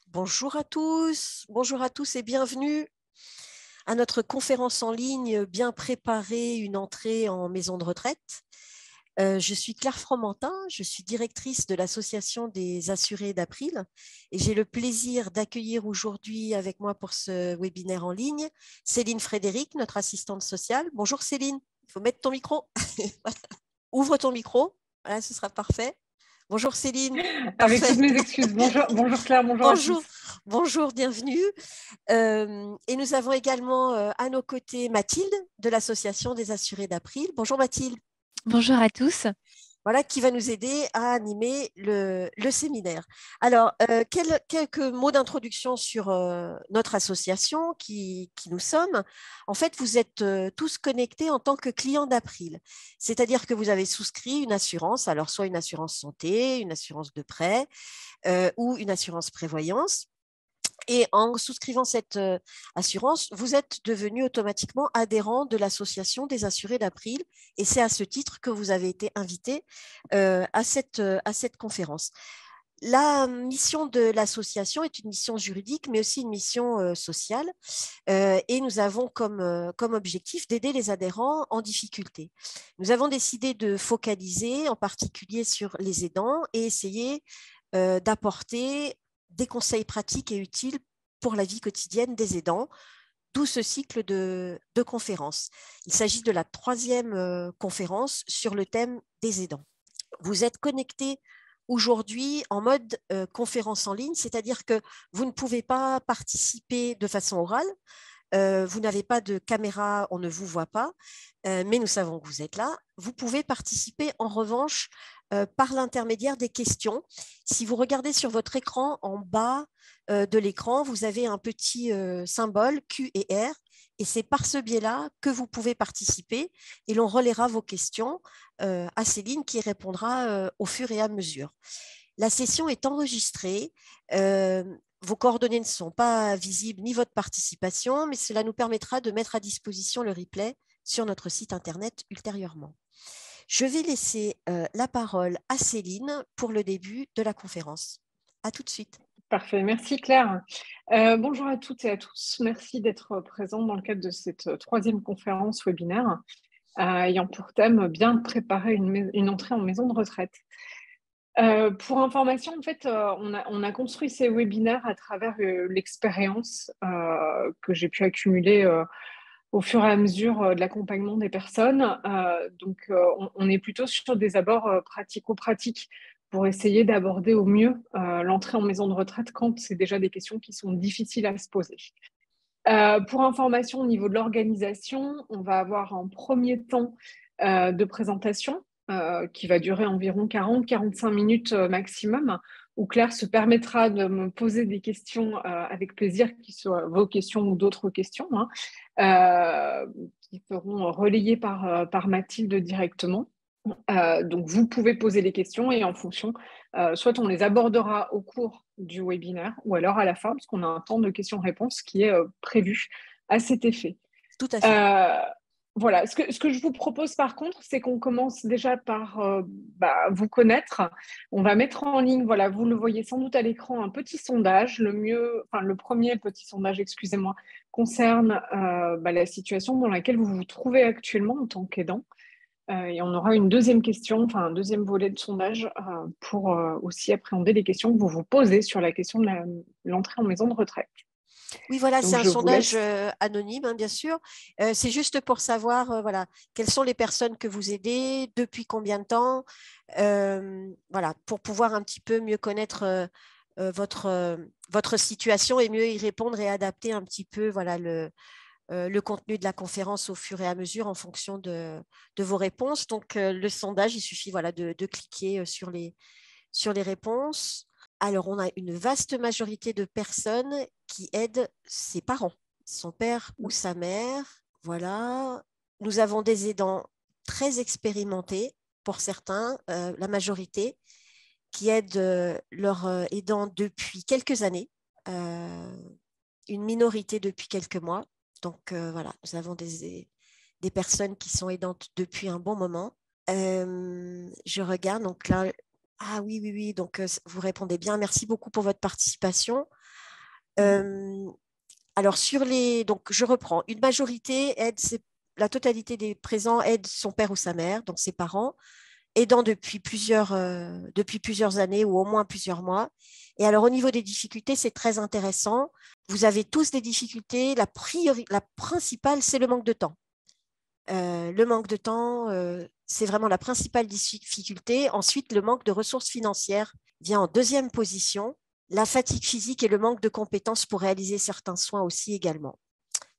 Bonjour à tous et bienvenue à notre conférence en ligne Bien préparer une entrée en maison de retraite. Je suis Claire Fromentin, je suis directrice de l'Association des assurés d'April et j'ai le plaisir d'accueillir aujourd'hui avec moi pour ce webinaire en ligne Céline Frédéric, notre assistante sociale. Bonjour Céline, il faut mettre ton micro. Ouvre ton micro, voilà, ce sera parfait. Bonjour Céline, Avec parfait. toutes mes excuses. Bonjour Claire, bonjour à Bonjour, tous. bonjour, bienvenue. Et nous avons également à nos côtés Mathilde de l'Association des assurés d'April. Bonjour Mathilde. Bonjour à tous. Voilà, qui va nous aider à animer le séminaire. Alors, quelques mots d'introduction sur notre association qui nous sommes. En fait, vous êtes tous connectés en tant que clients d'April. C'est-à-dire que vous avez souscrit une assurance, alors soit une assurance santé, une assurance de prêt ou une assurance prévoyance. Et en souscrivant cette assurance, vous êtes devenu automatiquement adhérent de l'association des assurés d'April. Et c'est à ce titre que vous avez été invité à cette conférence. La mission de l'association est une mission juridique, mais aussi une mission sociale. Et nous avons comme objectif d'aider les adhérents en difficulté. Nous avons décidé de focaliser en particulier sur les aidants et essayer d'apporter des conseils pratiques et utiles pour la vie quotidienne des aidants, d'où ce cycle de conférences. Il s'agit de la troisième conférence sur le thème des aidants. Vous êtes connectés aujourd'hui en mode conférence en ligne, c'est-à-dire que vous ne pouvez pas participer de façon orale, vous n'avez pas de caméra, on ne vous voit pas, mais nous savons que vous êtes là. Vous pouvez participer en revanche par l'intermédiaire des questions. Si vous regardez sur votre écran, en bas de l'écran, vous avez un petit symbole Q et R, et c'est par ce biais-là que vous pouvez participer, et l'on relaiera vos questions à Céline qui répondra au fur et à mesure. La session est enregistrée. Vos coordonnées ne sont pas visibles ni votre participation, mais cela nous permettra de mettre à disposition le replay sur notre site internet ultérieurement. Je vais laisser la parole à Céline pour le début de la conférence. À tout de suite. Parfait, merci Claire. Bonjour à toutes et à tous. Merci d'être présents dans le cadre de cette troisième conférence webinaire ayant pour thème bien préparer une entrée en maison de retraite. Pour information, en fait, on a construit ces webinaires à travers l'expérience que j'ai pu accumuler au fur et à mesure de l'accompagnement des personnes. Donc, on est plutôt sur des abords pratico-pratiques pour essayer d'aborder au mieux l'entrée en maison de retraite quand c'est déjà des questions qui sont difficiles à se poser. Pour information, au niveau de l'organisation, on va avoir un premier temps de présentation qui va durer environ 40-45 minutes maximum, où Claire se permettra de me poser des questions avec plaisir, qui soient vos questions ou d'autres questions, qui seront relayées par Mathilde directement. Donc, vous pouvez poser les questions et en fonction, soit on les abordera au cours du webinaire ou alors à la fin, parce qu'on a un temps de questions-réponses qui est prévu à cet effet. Tout à fait. Voilà, ce que je vous propose par contre, c'est qu'on commence déjà par vous connaître. On va mettre en ligne, voilà, vous le voyez sans doute à l'écran, un petit sondage. Le premier petit sondage, excusez-moi, concerne la situation dans laquelle vous vous trouvez actuellement en tant qu'aidant. Et on aura une deuxième question, enfin un deuxième volet de sondage pour aussi appréhender les questions que vous vous posez sur la question de l'entrée en maison de retraite. Oui, voilà, Donc, c'est un je vous sondage laisse. anonyme, hein, bien sûr. C'est juste pour savoir voilà, quelles sont les personnes que vous aidez, depuis combien de temps, voilà, pour pouvoir un petit peu mieux connaître votre situation et mieux y répondre et adapter un petit peu voilà, le contenu de la conférence au fur et à mesure en fonction de vos réponses. Donc, le sondage, il suffit voilà, de cliquer sur les réponses. Alors, on a une vaste majorité de personnes qui aident ses parents, son père ou sa mère. Voilà. Nous avons des aidants très expérimentés, pour certains, la majorité, qui aident leurs aidants depuis quelques années, une minorité depuis quelques mois. Donc, voilà, nous avons des personnes qui sont aidantes depuis un bon moment. Je regarde, donc là, ah oui, donc vous répondez bien. Merci beaucoup pour votre participation. Alors, donc je reprends. Une majorité aide, la totalité des présents aide son père ou sa mère, donc ses parents, aidant depuis plusieurs années ou au moins plusieurs mois. Et alors, au niveau des difficultés, c'est très intéressant. Vous avez tous des difficultés. La principale, c'est le manque de temps. Le manque de temps, c'est vraiment la principale difficulté. Ensuite, le manque de ressources financières vient en deuxième position. La fatigue physique et le manque de compétences pour réaliser certains soins aussi également.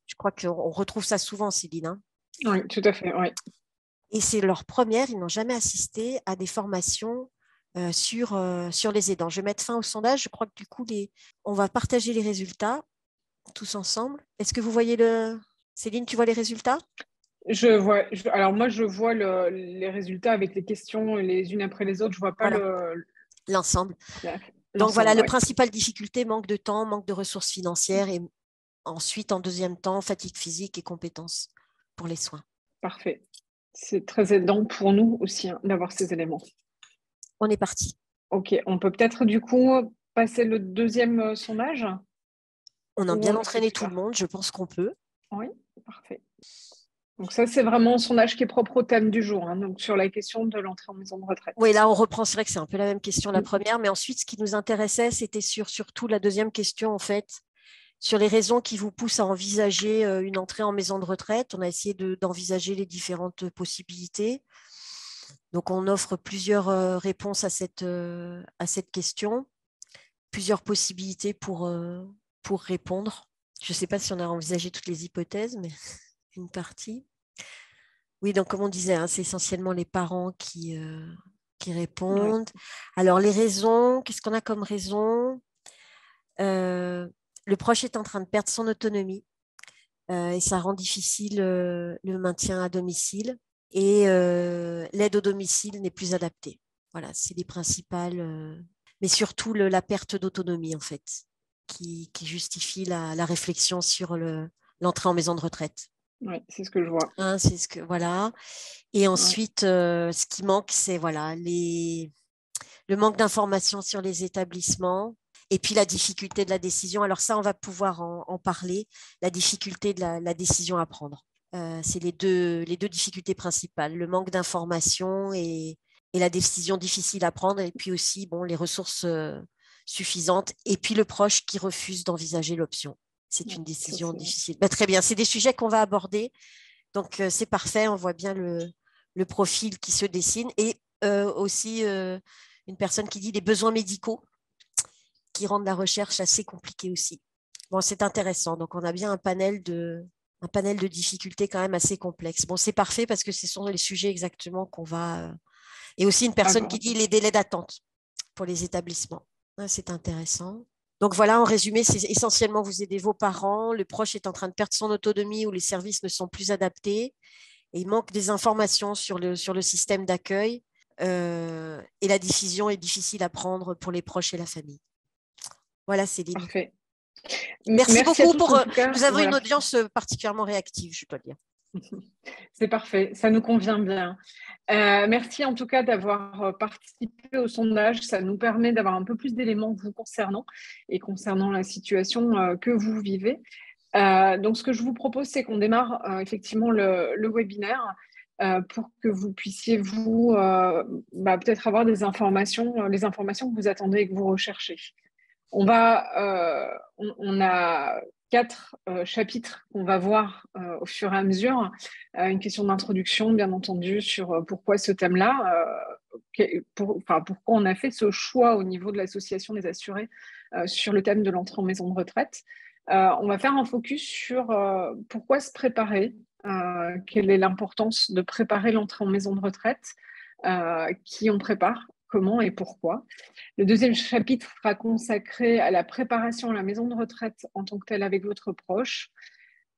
Je crois qu'on retrouve ça souvent, Céline. Hein. Oui, tout à fait. Oui. Et c'est leur première, ils n'ont jamais assisté à des formations sur les aidants. Je vais mettre fin au sondage. Je crois que du coup, on va partager les résultats tous ensemble. Est-ce que vous voyez Céline, tu vois les résultats? Alors moi, je vois les résultats avec les questions les unes après les autres. Je vois pas Voilà, l'ensemble. Donc voilà, l'ensemble. la Ouais. principale difficulté, manque de temps, manque de ressources financières et ensuite, en deuxième temps, fatigue physique et compétences pour les soins. Parfait. C'est très aidant pour nous aussi d'avoir ces éléments. On est parti. Ok, on peut peut-être du coup passer le deuxième sondage. On a Ou bien on fait entraîné plus tout le tard. monde, je pense qu'on peut. Oui, parfait. Donc ça, c'est vraiment un sondage qui est propre au thème du jour, donc sur la question de l'entrée en maison de retraite. Oui, là, on reprend. C'est vrai que c'est un peu la même question, la Mm. première, mais ensuite, ce qui nous intéressait, c'était surtout la deuxième question, en fait, sur les raisons qui vous poussent à envisager une entrée en maison de retraite. On a essayé d'envisager les différentes possibilités. Donc, on offre plusieurs réponses à cette question, plusieurs possibilités pour répondre. Je ne sais pas si on a envisagé toutes les hypothèses, mais une partie. Oui, donc comme on disait, hein, c'est essentiellement les parents qui Ouais. répondent. Alors, les raisons, qu'est-ce qu'on a comme raison? Le proche est en train de perdre son autonomie et ça rend difficile le maintien à domicile et l'aide au domicile n'est plus adaptée. Voilà, c'est les principales, mais surtout la perte d'autonomie en fait, qui justifie la réflexion sur l'entrée en maison de retraite. Ouais, c'est ce que je vois. Hein, c'est ce que voilà. Et Ouais. ensuite, ce qui manque, c'est voilà le manque d'informations sur les établissements et puis la difficulté de la décision. Alors ça, on va pouvoir en parler, la difficulté de la décision à prendre. C'est les deux difficultés principales, le manque d'informations et la décision difficile à prendre, et puis aussi bon, les ressources suffisantes, et puis le proche qui refuse d'envisager l'option. C'est Ouais, une ça, décision c'est... difficile. Bah, très bien, c'est des sujets qu'on va aborder. Donc, c'est parfait, on voit bien le profil qui se dessine et aussi une personne qui dit les besoins médicaux qui rendent la recherche assez compliquée aussi. Bon, c'est intéressant. Donc, on a bien un panel de difficultés quand même assez complexe. Bon, c'est parfait parce que ce sont les sujets exactement qu'on va. Et aussi une personne qui dit aborder. les délais d'attente pour les établissements. Ouais, c'est intéressant. Donc voilà, en résumé, c'est essentiellement vous aidez vos parents, le proche est en train de perdre son autonomie ou les services ne sont plus adaptés et il manque des informations sur le système d'accueil et la décision est difficile à prendre pour les proches et la famille. Voilà, Céline. Parfait. Merci Merci à beaucoup tous pour. en tout cas. Nous avons une Voilà. audience particulièrement réactive, je dois dire. C'est parfait, ça nous convient bien. Merci en tout cas d'avoir participé au sondage. Ça nous permet d'avoir un peu plus d'éléments vous concernant et concernant la situation que vous vivez. Donc, ce que je vous propose, c'est qu'on démarre effectivement le webinaire pour que vous puissiez vous peut-être avoir des informations, les informations que vous attendez et que vous recherchez. On a 4 chapitres qu'on va voir au fur et à mesure. Une question d'introduction, bien entendu, sur pourquoi ce thème-là, pourquoi on a fait ce choix au niveau de l'association des assurés sur le thème de l'entrée en maison de retraite. On va faire un focus sur pourquoi se préparer, quelle est l'importance de préparer l'entrée en maison de retraite, qui on prépare, comment et pourquoi. Le deuxième chapitre sera consacré à la préparation à la maison de retraite en tant que telle avec votre proche.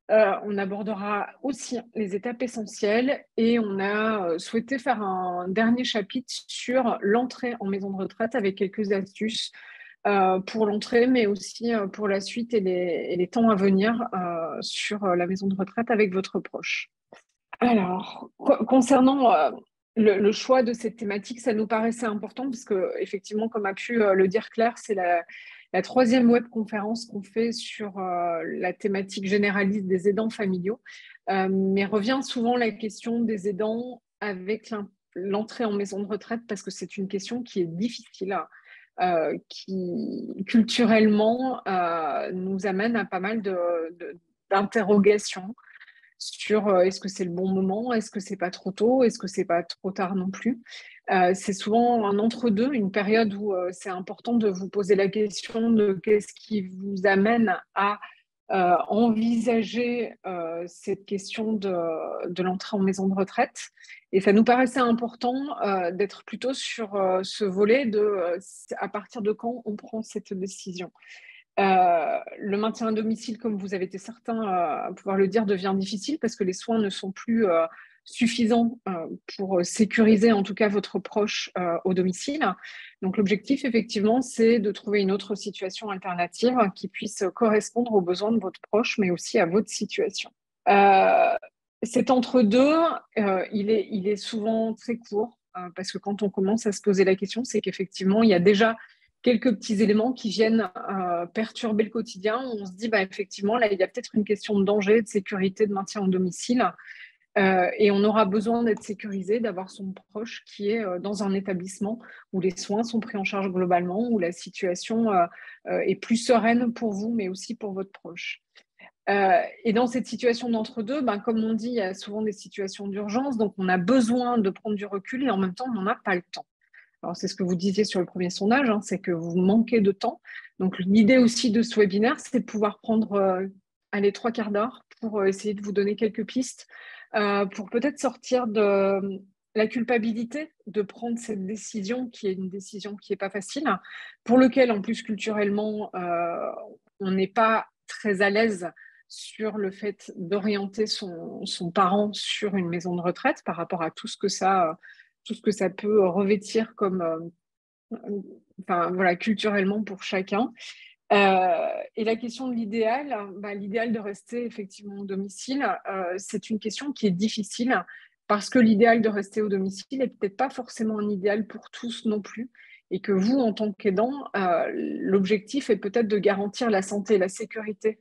On abordera aussi les étapes essentielles et on a souhaité faire un dernier chapitre sur l'entrée en maison de retraite avec quelques astuces pour l'entrée, mais aussi pour la suite et les temps à venir sur la maison de retraite avec votre proche. Alors, concernant le choix de cette thématique, ça nous paraissait important parce que, effectivement, comme a pu le dire Claire, c'est la troisième webconférence qu'on fait sur la thématique généraliste des aidants familiaux. Mais revient souvent la question des aidants avec l'entrée en maison de retraite parce que c'est une question qui est difficile, qui culturellement nous amène à pas mal d'interrogations sur est-ce que c'est le bon moment, est-ce que c'est pas trop tôt, est-ce que c'est pas trop tard non plus. C'est souvent un entre-deux, une période où c'est important de vous poser la question de qu'est-ce qui vous amène à envisager cette question de l'entrée en maison de retraite. Et ça nous paraissait important d'être plutôt sur ce volet de à partir de quand on prend cette décision. Le maintien à domicile, comme vous avez été certain à pouvoir le dire, devient difficile parce que les soins ne sont plus suffisants pour sécuriser en tout cas votre proche au domicile. Donc l'objectif, effectivement, c'est de trouver une autre situation alternative qui puisse correspondre aux besoins de votre proche, mais aussi à votre situation. Cet entre-deux, il est souvent très court parce que quand on commence à se poser la question, c'est qu'effectivement, il y a déjà quelques petits éléments qui viennent perturber le quotidien. On se dit, bah, effectivement, là, il y a peut-être une question de danger, de sécurité, de maintien au domicile. Et on aura besoin d'être sécurisé, d'avoir son proche qui est dans un établissement où les soins sont pris en charge globalement, où la situation est plus sereine pour vous, mais aussi pour votre proche. Et dans cette situation d'entre-deux, ben, comme on dit, il y a souvent des situations d'urgence, donc on a besoin de prendre du recul et en même temps, on n'en a pas le temps. Alors, c'est ce que vous disiez sur le premier sondage, hein, c'est que vous manquez de temps. Donc, l'idée aussi de ce webinaire, c'est de pouvoir prendre allez, 3/4 d'heure pour essayer de vous donner quelques pistes, pour peut-être sortir de la culpabilité de prendre cette décision, qui est une décision qui n'est pas facile, pour lequel, en plus, culturellement, on n'est pas très à l'aise sur le fait d'orienter son parent sur une maison de retraite par rapport à tout ce que ça peut revêtir comme, enfin, voilà, culturellement pour chacun. Et la question de l'idéal, bah, l'idéal de rester effectivement au domicile, c'est une question qui est difficile parce que l'idéal de rester au domicile n'est peut-être pas forcément un idéal pour tous non plus. Et que vous, en tant qu'aidant, l'objectif est peut-être de garantir la santé et la sécurité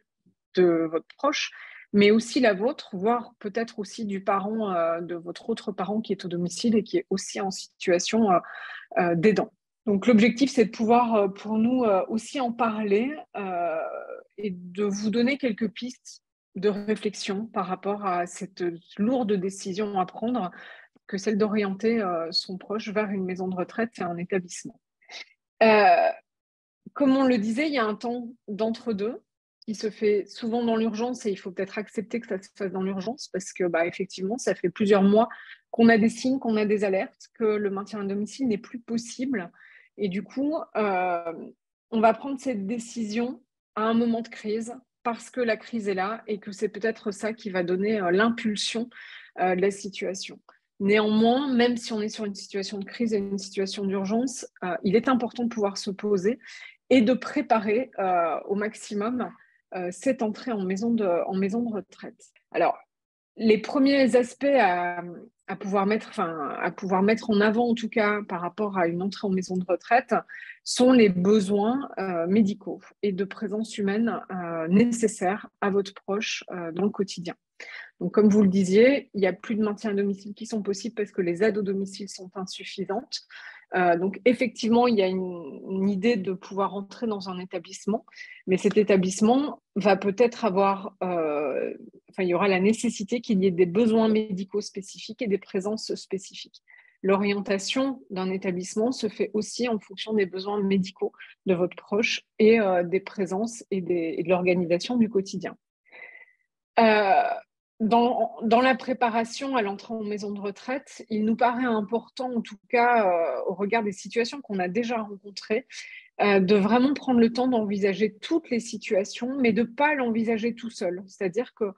de votre proche, mais aussi la vôtre, voire peut-être aussi du parent, de votre autre parent qui est au domicile et qui est aussi en situation d'aidant. Donc l'objectif, c'est de pouvoir, pour nous, aussi en parler et de vous donner quelques pistes de réflexion par rapport à cette lourde décision à prendre, que celle d'orienter son proche vers une maison de retraite et un établissement. Comme on le disait, il y a un temps d'entre-deux qui se fait souvent dans l'urgence et il faut peut-être accepter que ça se fasse dans l'urgence parce que, bah, effectivement, ça fait plusieurs mois qu'on a des signes, qu'on a des alertes, que le maintien à domicile n'est plus possible. Et du coup, on va prendre cette décision à un moment de crise parce que la crise est là et que c'est peut-être ça qui va donner l'impulsion de la situation. Néanmoins, même si on est sur une situation de crise et une situation d'urgence, il est important de pouvoir se poser et de préparer au maximum cette entrée en maison de retraite. Alors, les premiers aspects à pouvoir mettre en avant, en tout cas par rapport à une entrée en maison de retraite, sont les besoins médicaux et de présence humaine nécessaires à votre proche dans le quotidien. Donc, comme vous le disiez, il n'y a plus de maintien à domicile qui sont possibles parce que les aides au domicile sont insuffisantes. Donc, effectivement, il y a une idée de pouvoir entrer dans un établissement, mais cet établissement va peut-être avoir, il y aura la nécessité qu'il y ait des besoins médicaux spécifiques et des présences spécifiques. L'orientation d'un établissement se fait aussi en fonction des besoins médicaux de votre proche et des présences et de l'organisation du quotidien. Dans la préparation à l'entrée en maison de retraite, il nous paraît important, en tout cas au regard des situations qu'on a déjà rencontrées, de vraiment prendre le temps d'envisager toutes les situations, mais de ne pas l'envisager tout seul. C'est-à-dire que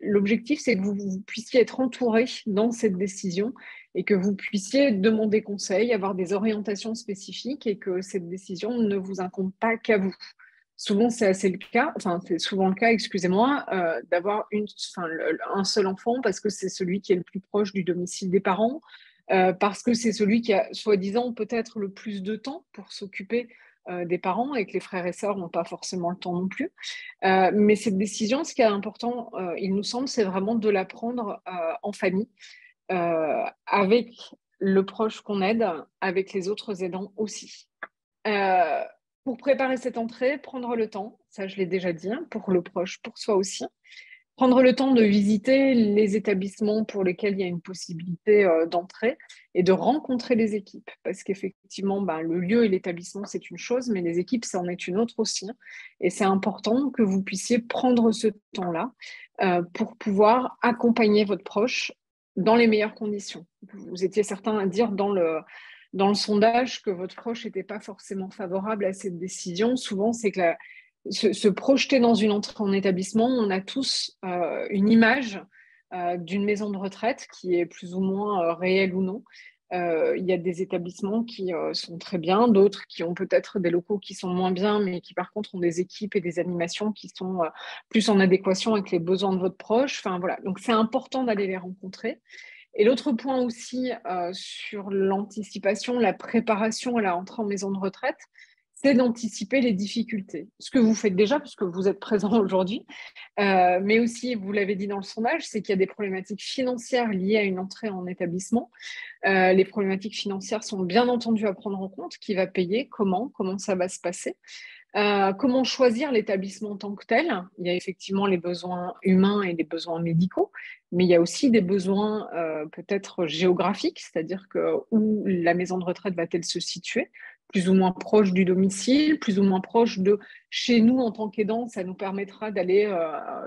l'objectif, c'est que vous puissiez être entouré dans cette décision et que vous puissiez demander conseil, avoir des orientations spécifiques et que cette décision ne vous incombe pas qu'à vous. Souvent, c'est souvent le cas, excusez-moi, d'avoir un seul enfant parce que c'est celui qui est le plus proche du domicile des parents, parce que c'est celui qui a, soi-disant, peut-être le plus de temps pour s'occuper des parents et que les frères et sœurs n'ont pas forcément le temps non plus. Mais cette décision, ce qui est important, il nous semble, c'est vraiment de la prendre en famille, avec le proche qu'on aide, avec les autres aidants aussi. Euh, pour préparer cette entrée, prendre le temps, ça je l'ai déjà dit, hein, pour le proche, pour soi aussi. Prendre le temps de visiter les établissements pour lesquels il y a une possibilité d'entrée et de rencontrer les équipes. Parce qu'effectivement, ben, le lieu et l'établissement, c'est une chose, mais les équipes, ça en est une autre aussi. Et c'est important que vous puissiez prendre ce temps-là pour pouvoir accompagner votre proche dans les meilleures conditions. Vous étiez certain à dire dans le sondage que votre proche n'était pas forcément favorable à cette décision. Souvent, c'est que se projeter dans une entrée en établissement, on a tous une image d'une maison de retraite qui est plus ou moins réelle ou non. Il y a des établissements qui sont très bien, d'autres qui ont peut-être des locaux qui sont moins bien, mais qui par contre ont des équipes et des animations qui sont plus en adéquation avec les besoins de votre proche. Enfin voilà, donc c'est important d'aller les rencontrer. Et l'autre point aussi sur l'anticipation, la préparation à la rentrée en maison de retraite, c'est d'anticiper les difficultés. Ce que vous faites déjà, puisque vous êtes présent aujourd'hui, mais aussi, vous l'avez dit dans le sondage, c'est qu'il y a des problématiques financières liées à une entrée en établissement. Les problématiques financières sont bien entendu à prendre en compte. Qui va payer, comment ça va se passer. Comment choisir l'établissement en tant que tel? Il y a effectivement les besoins humains et les besoins médicaux, mais il y a aussi des besoins peut-être géographiques, c'est-à-dire que où la maison de retraite va-t-elle se situer? Plus ou moins proche du domicile, plus ou moins proche de chez nous en tant qu'aidant, ça nous permettra d'aller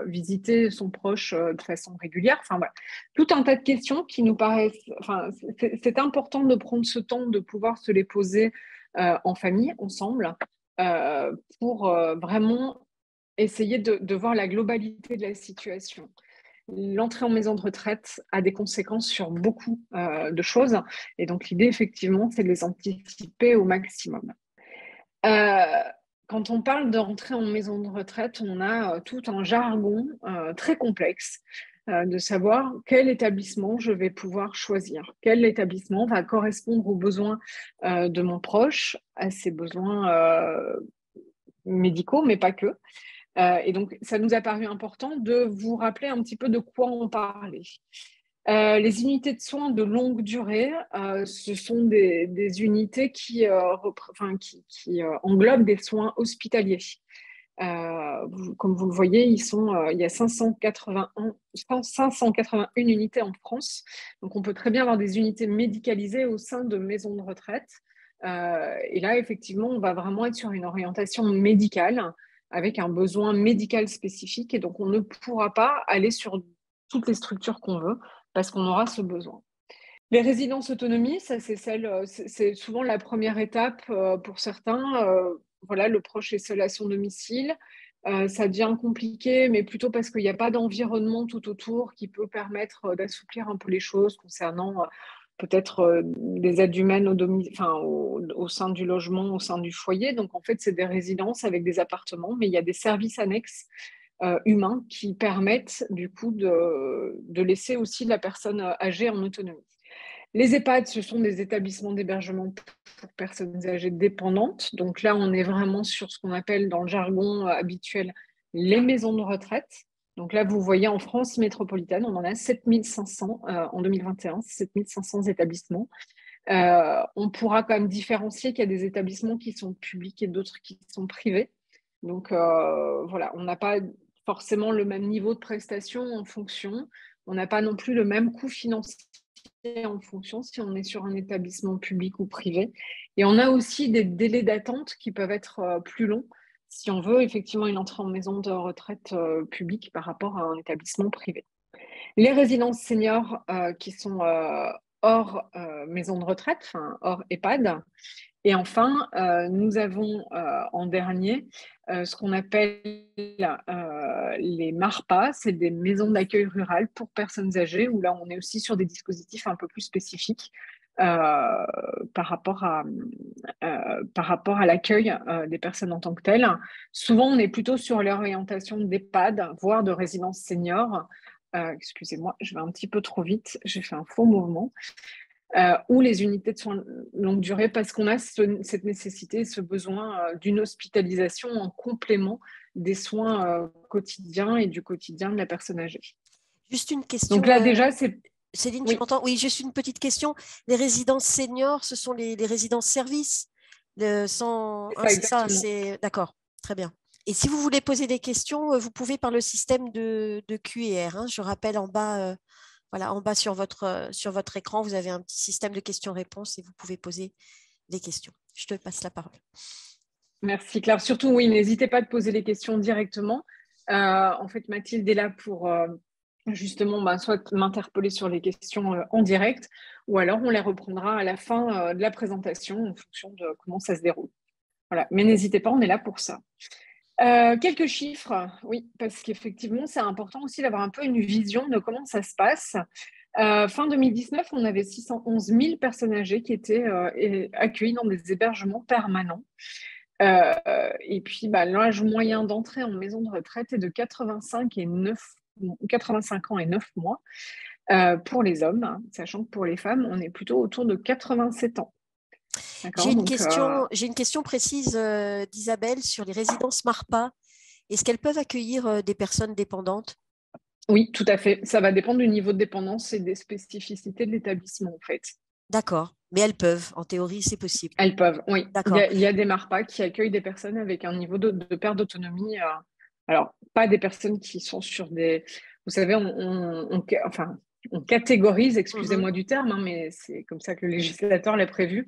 visiter son proche de façon régulière. Enfin voilà, tout un tas de questions qui nous paraissent. Enfin, c'est important de prendre ce temps de pouvoir se les poser en famille, ensemble, pour vraiment essayer de voir la globalité de la situation. L'entrée en maison de retraite a des conséquences sur beaucoup de choses. Et donc, l'idée, effectivement, c'est de les anticiper au maximum. Euh, Quand on parle d'entrée en maison de retraite, on a tout un jargon très complexe de savoir quel établissement je vais pouvoir choisir. Quel établissement va correspondre aux besoins de mon proche, à ses besoins médicaux, mais pas que. Et donc, ça nous a paru important de vous rappeler un petit peu de quoi on parlait. Les unités de soins de longue durée, ce sont des unités qui englobent des soins hospitaliers. Comme vous le voyez, il y a 581 unités en France. Donc, on peut très bien avoir des unités médicalisées au sein de maisons de retraite. Et là, effectivement, on va vraiment être sur une orientation médicale avec un besoin médical spécifique. Et donc, on ne pourra pas aller sur toutes les structures qu'on veut parce qu'on aura ce besoin. Les résidences autonomie, ça c'est souvent la première étape pour certains. Voilà, le proche est seul à son domicile. Ça devient compliqué, mais plutôt parce qu'il n'y a pas d'environnement tout autour qui peut permettre d'assouplir un peu les choses concernant peut-être des aides humaines au sein du logement, au sein du foyer. Donc en fait, c'est des résidences avec des appartements, mais il y a des services annexes humains qui permettent du coup de laisser aussi la personne âgée en autonomie. Les EHPAD, ce sont des établissements d'hébergement pour personnes âgées dépendantes. Donc là, on est vraiment sur ce qu'on appelle dans le jargon habituel les maisons de retraite. Donc là, vous voyez en France métropolitaine, on en a 7500 en 2021, 7500 établissements. On pourra quand même différencier qu'il y a des établissements qui sont publics et d'autres qui sont privés. Donc voilà, on n'a pas forcément le même niveau de prestation en fonction. On n'a pas non plus le même coût financier en fonction si on est sur un établissement public ou privé. Et on a aussi des délais d'attente qui peuvent être plus longs si on veut effectivement une entrée en maison de retraite publique par rapport à un établissement privé. Les résidences seniors qui sont hors maison de retraite, enfin hors EHPAD. Et enfin, nous avons en dernier ce qu'on appelle les MARPA, c'est des maisons d'accueil rural pour personnes âgées, où là on est aussi sur des dispositifs un peu plus spécifiques par rapport à l'accueil des personnes en tant que telles. Souvent, on est plutôt sur l'orientation d'EHPAD, voire de résidence senior. Excusez-moi, je vais un petit peu trop vite, j'ai fait un faux mouvement. ou les unités de soins longue durée, parce qu'on a cette nécessité, ce besoin d'une hospitalisation en complément des soins quotidiens et du quotidien de la personne âgée. Juste une Donc question, là, déjà, c'est... Céline, tu Oui, m'entends? Oui, juste une petite question. Les résidences seniors, ce sont les résidences services c'est hein, ça c'est ça, exactement. c'est d'accord, très bien. Et si vous voulez poser des questions, vous pouvez par le système de Q&R, hein. Je rappelle en bas, voilà, en bas sur votre écran, vous avez un petit système de questions-réponses et vous pouvez poser des questions. Je te passe la parole. Merci Claire. Surtout, oui, n'hésitez pas à poser les questions directement. En fait, Mathilde est là pour justement soit m'interpeller sur les questions en direct, ou alors on les reprendra à la fin de la présentation en fonction de comment ça se déroule. Voilà. Mais n'hésitez pas, on est là pour ça. Quelques chiffres, oui, parce qu'effectivement, c'est important aussi d'avoir un peu une vision de comment ça se passe. Fin 2019, on avait 611 000 personnes âgées qui étaient accueillies dans des hébergements permanents. Et puis, l'âge moyen d'entrée en maison de retraite est de 85 ans et 9 mois pour les hommes, hein, sachant que pour les femmes, on est plutôt autour de 87 ans. D'accord, donc, J'ai une question précise d'Isabelle sur les résidences MARPA. Est-ce qu'elles peuvent accueillir des personnes dépendantes? oui, tout à fait. Ça va dépendre du niveau de dépendance et des spécificités de l'établissement, en fait. D'accord, mais elles peuvent. En théorie, c'est possible. Elles peuvent, oui. D'accord. Il y a des MARPA qui accueillent des personnes avec un niveau de perte d'autonomie. Alors, pas des personnes qui sont sur des... Vous savez, enfin, on catégorise, Mhm. excusez-moi du terme, hein, mais c'est comme ça que le législateur l'a prévu.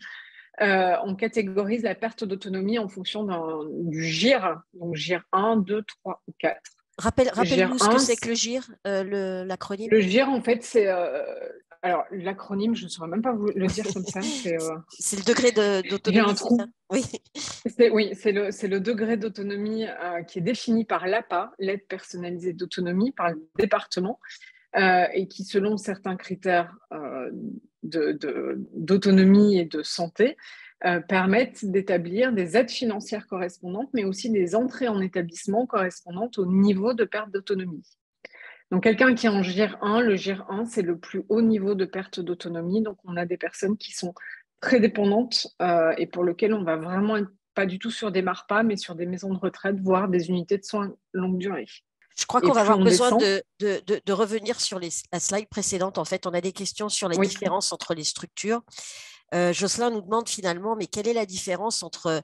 On catégorise la perte d'autonomie en fonction du GIR. Donc, GIR 1, 2, 3 ou 4. GIR Rappelle-nous ce que 1, c'est que le GIR, l'acronyme. le GIR, en fait, c'est... alors, l'acronyme, je ne saurais même pas vous le dire comme ça. C'est le degré J'ai d'autonomie, un c'est ça? trou. Oui. Oui, c'est le degré d'autonomie qui est défini par l'APA, l'aide personnalisée d'autonomie, par le département, et qui, selon certains critères d'autonomie et de santé, permettent d'établir des aides financières correspondantes, mais aussi des entrées en établissement correspondantes au niveau de perte d'autonomie. Donc, quelqu'un qui est en GIR 1, le GIR 1, c'est le plus haut niveau de perte d'autonomie. Donc, on a des personnes qui sont très dépendantes et pour lesquelles on va vraiment être pas du tout sur des MARPA, mais sur des maisons de retraite, voire des unités de soins longue durée. Je crois Et qu'on va plus avoir on besoin descend, de revenir sur la slide précédente. En fait, on a des questions sur les oui. différences entre les structures. Jocelyn nous demande finalement, mais quelle est la différence entre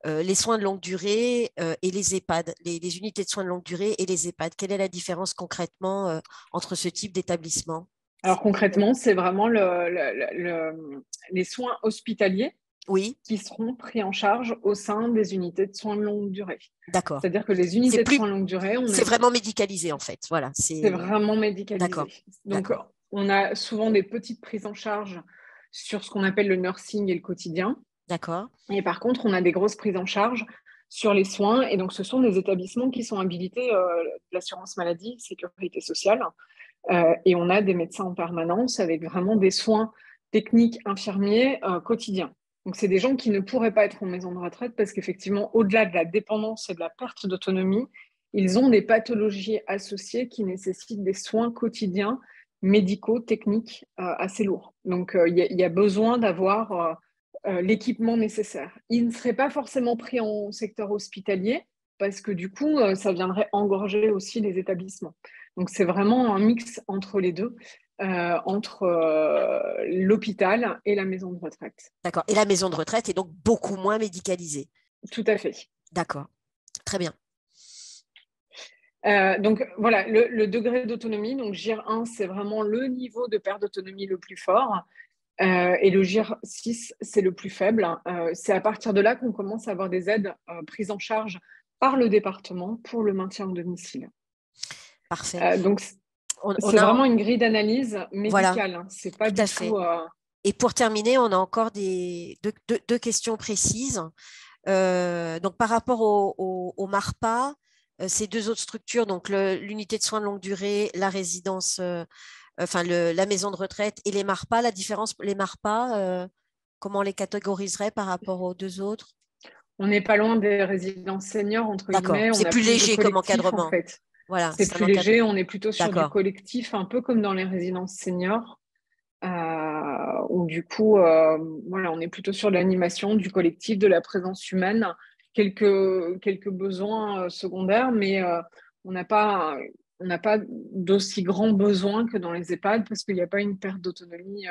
les soins de longue durée et les EHPAD, les unités de soins de longue durée et les EHPAD? Quelle est la différence concrètement entre ce type d'établissement? Alors concrètement, c'est vraiment les soins hospitaliers Oui, qui seront pris en charge au sein des unités de soins de longue durée. d'accord. C'est-à-dire que les C'est unités de plus, soins de longue durée, c'est vraiment médicalisé en fait. Voilà, c'est vraiment d'accord, médicalisé. Donc, d'accord, on a souvent des petites prises en charge sur ce qu'on appelle le nursing et le quotidien. d'accord. Et par contre, on a des grosses prises en charge sur les soins. Et donc, ce sont des établissements qui sont habilités de l'assurance maladie, sécurité sociale. Et on a des médecins en permanence avec vraiment des soins techniques infirmiers quotidiens. Donc, c'est des gens qui ne pourraient pas être en maison de retraite parce qu'effectivement, au-delà de la dépendance et de la perte d'autonomie, ils ont des pathologies associées qui nécessitent des soins quotidiens, médicaux, techniques assez lourds. Donc, il y a besoin d'avoir l'équipement nécessaire. Ils ne seraient pas forcément pris en secteur hospitalier parce que du coup, ça viendrait engorger aussi les établissements. Donc, c'est vraiment un mix entre les deux, entre l'hôpital et la maison de retraite. D'accord. Et la maison de retraite est donc beaucoup moins médicalisée. Tout à fait. D'accord. Très bien. Donc voilà, le degré d'autonomie, donc GIR 1, c'est vraiment le niveau de perte d'autonomie le plus fort. Et le GIR 6, c'est le plus faible. C'est à partir de là qu'on commence à avoir des aides prises en charge par le département pour le maintien au domicile. Parfait. Donc, On c'est a, vraiment une grille d'analyse voilà, médicale. Hein. C'est pas tout à du fait. tout. Et pour terminer, on a encore deux questions précises. Donc, par rapport au MARPA, ces deux autres structures, donc l'unité de soins de longue durée, la résidence, enfin la maison de retraite et les MARPA, la différence, les MARPA, comment on les catégoriserait par rapport aux deux autres? On n'est pas loin des résidences seniors, entre D'accord. guillemets. On C'est a plus plus de léger comme collectifs, en encadrement. fait. Voilà, C'est c'est un plus encadrement. léger. On est plutôt sur du D'accord. collectif, un peu comme dans les résidences seniors. où du coup, voilà, on est plutôt sur l'animation, du collectif, de la présence humaine, quelques besoins secondaires, mais on n'a pas, on n'a pas d'aussi grands besoins que dans les EHPAD parce qu'il n'y a pas une perte d'autonomie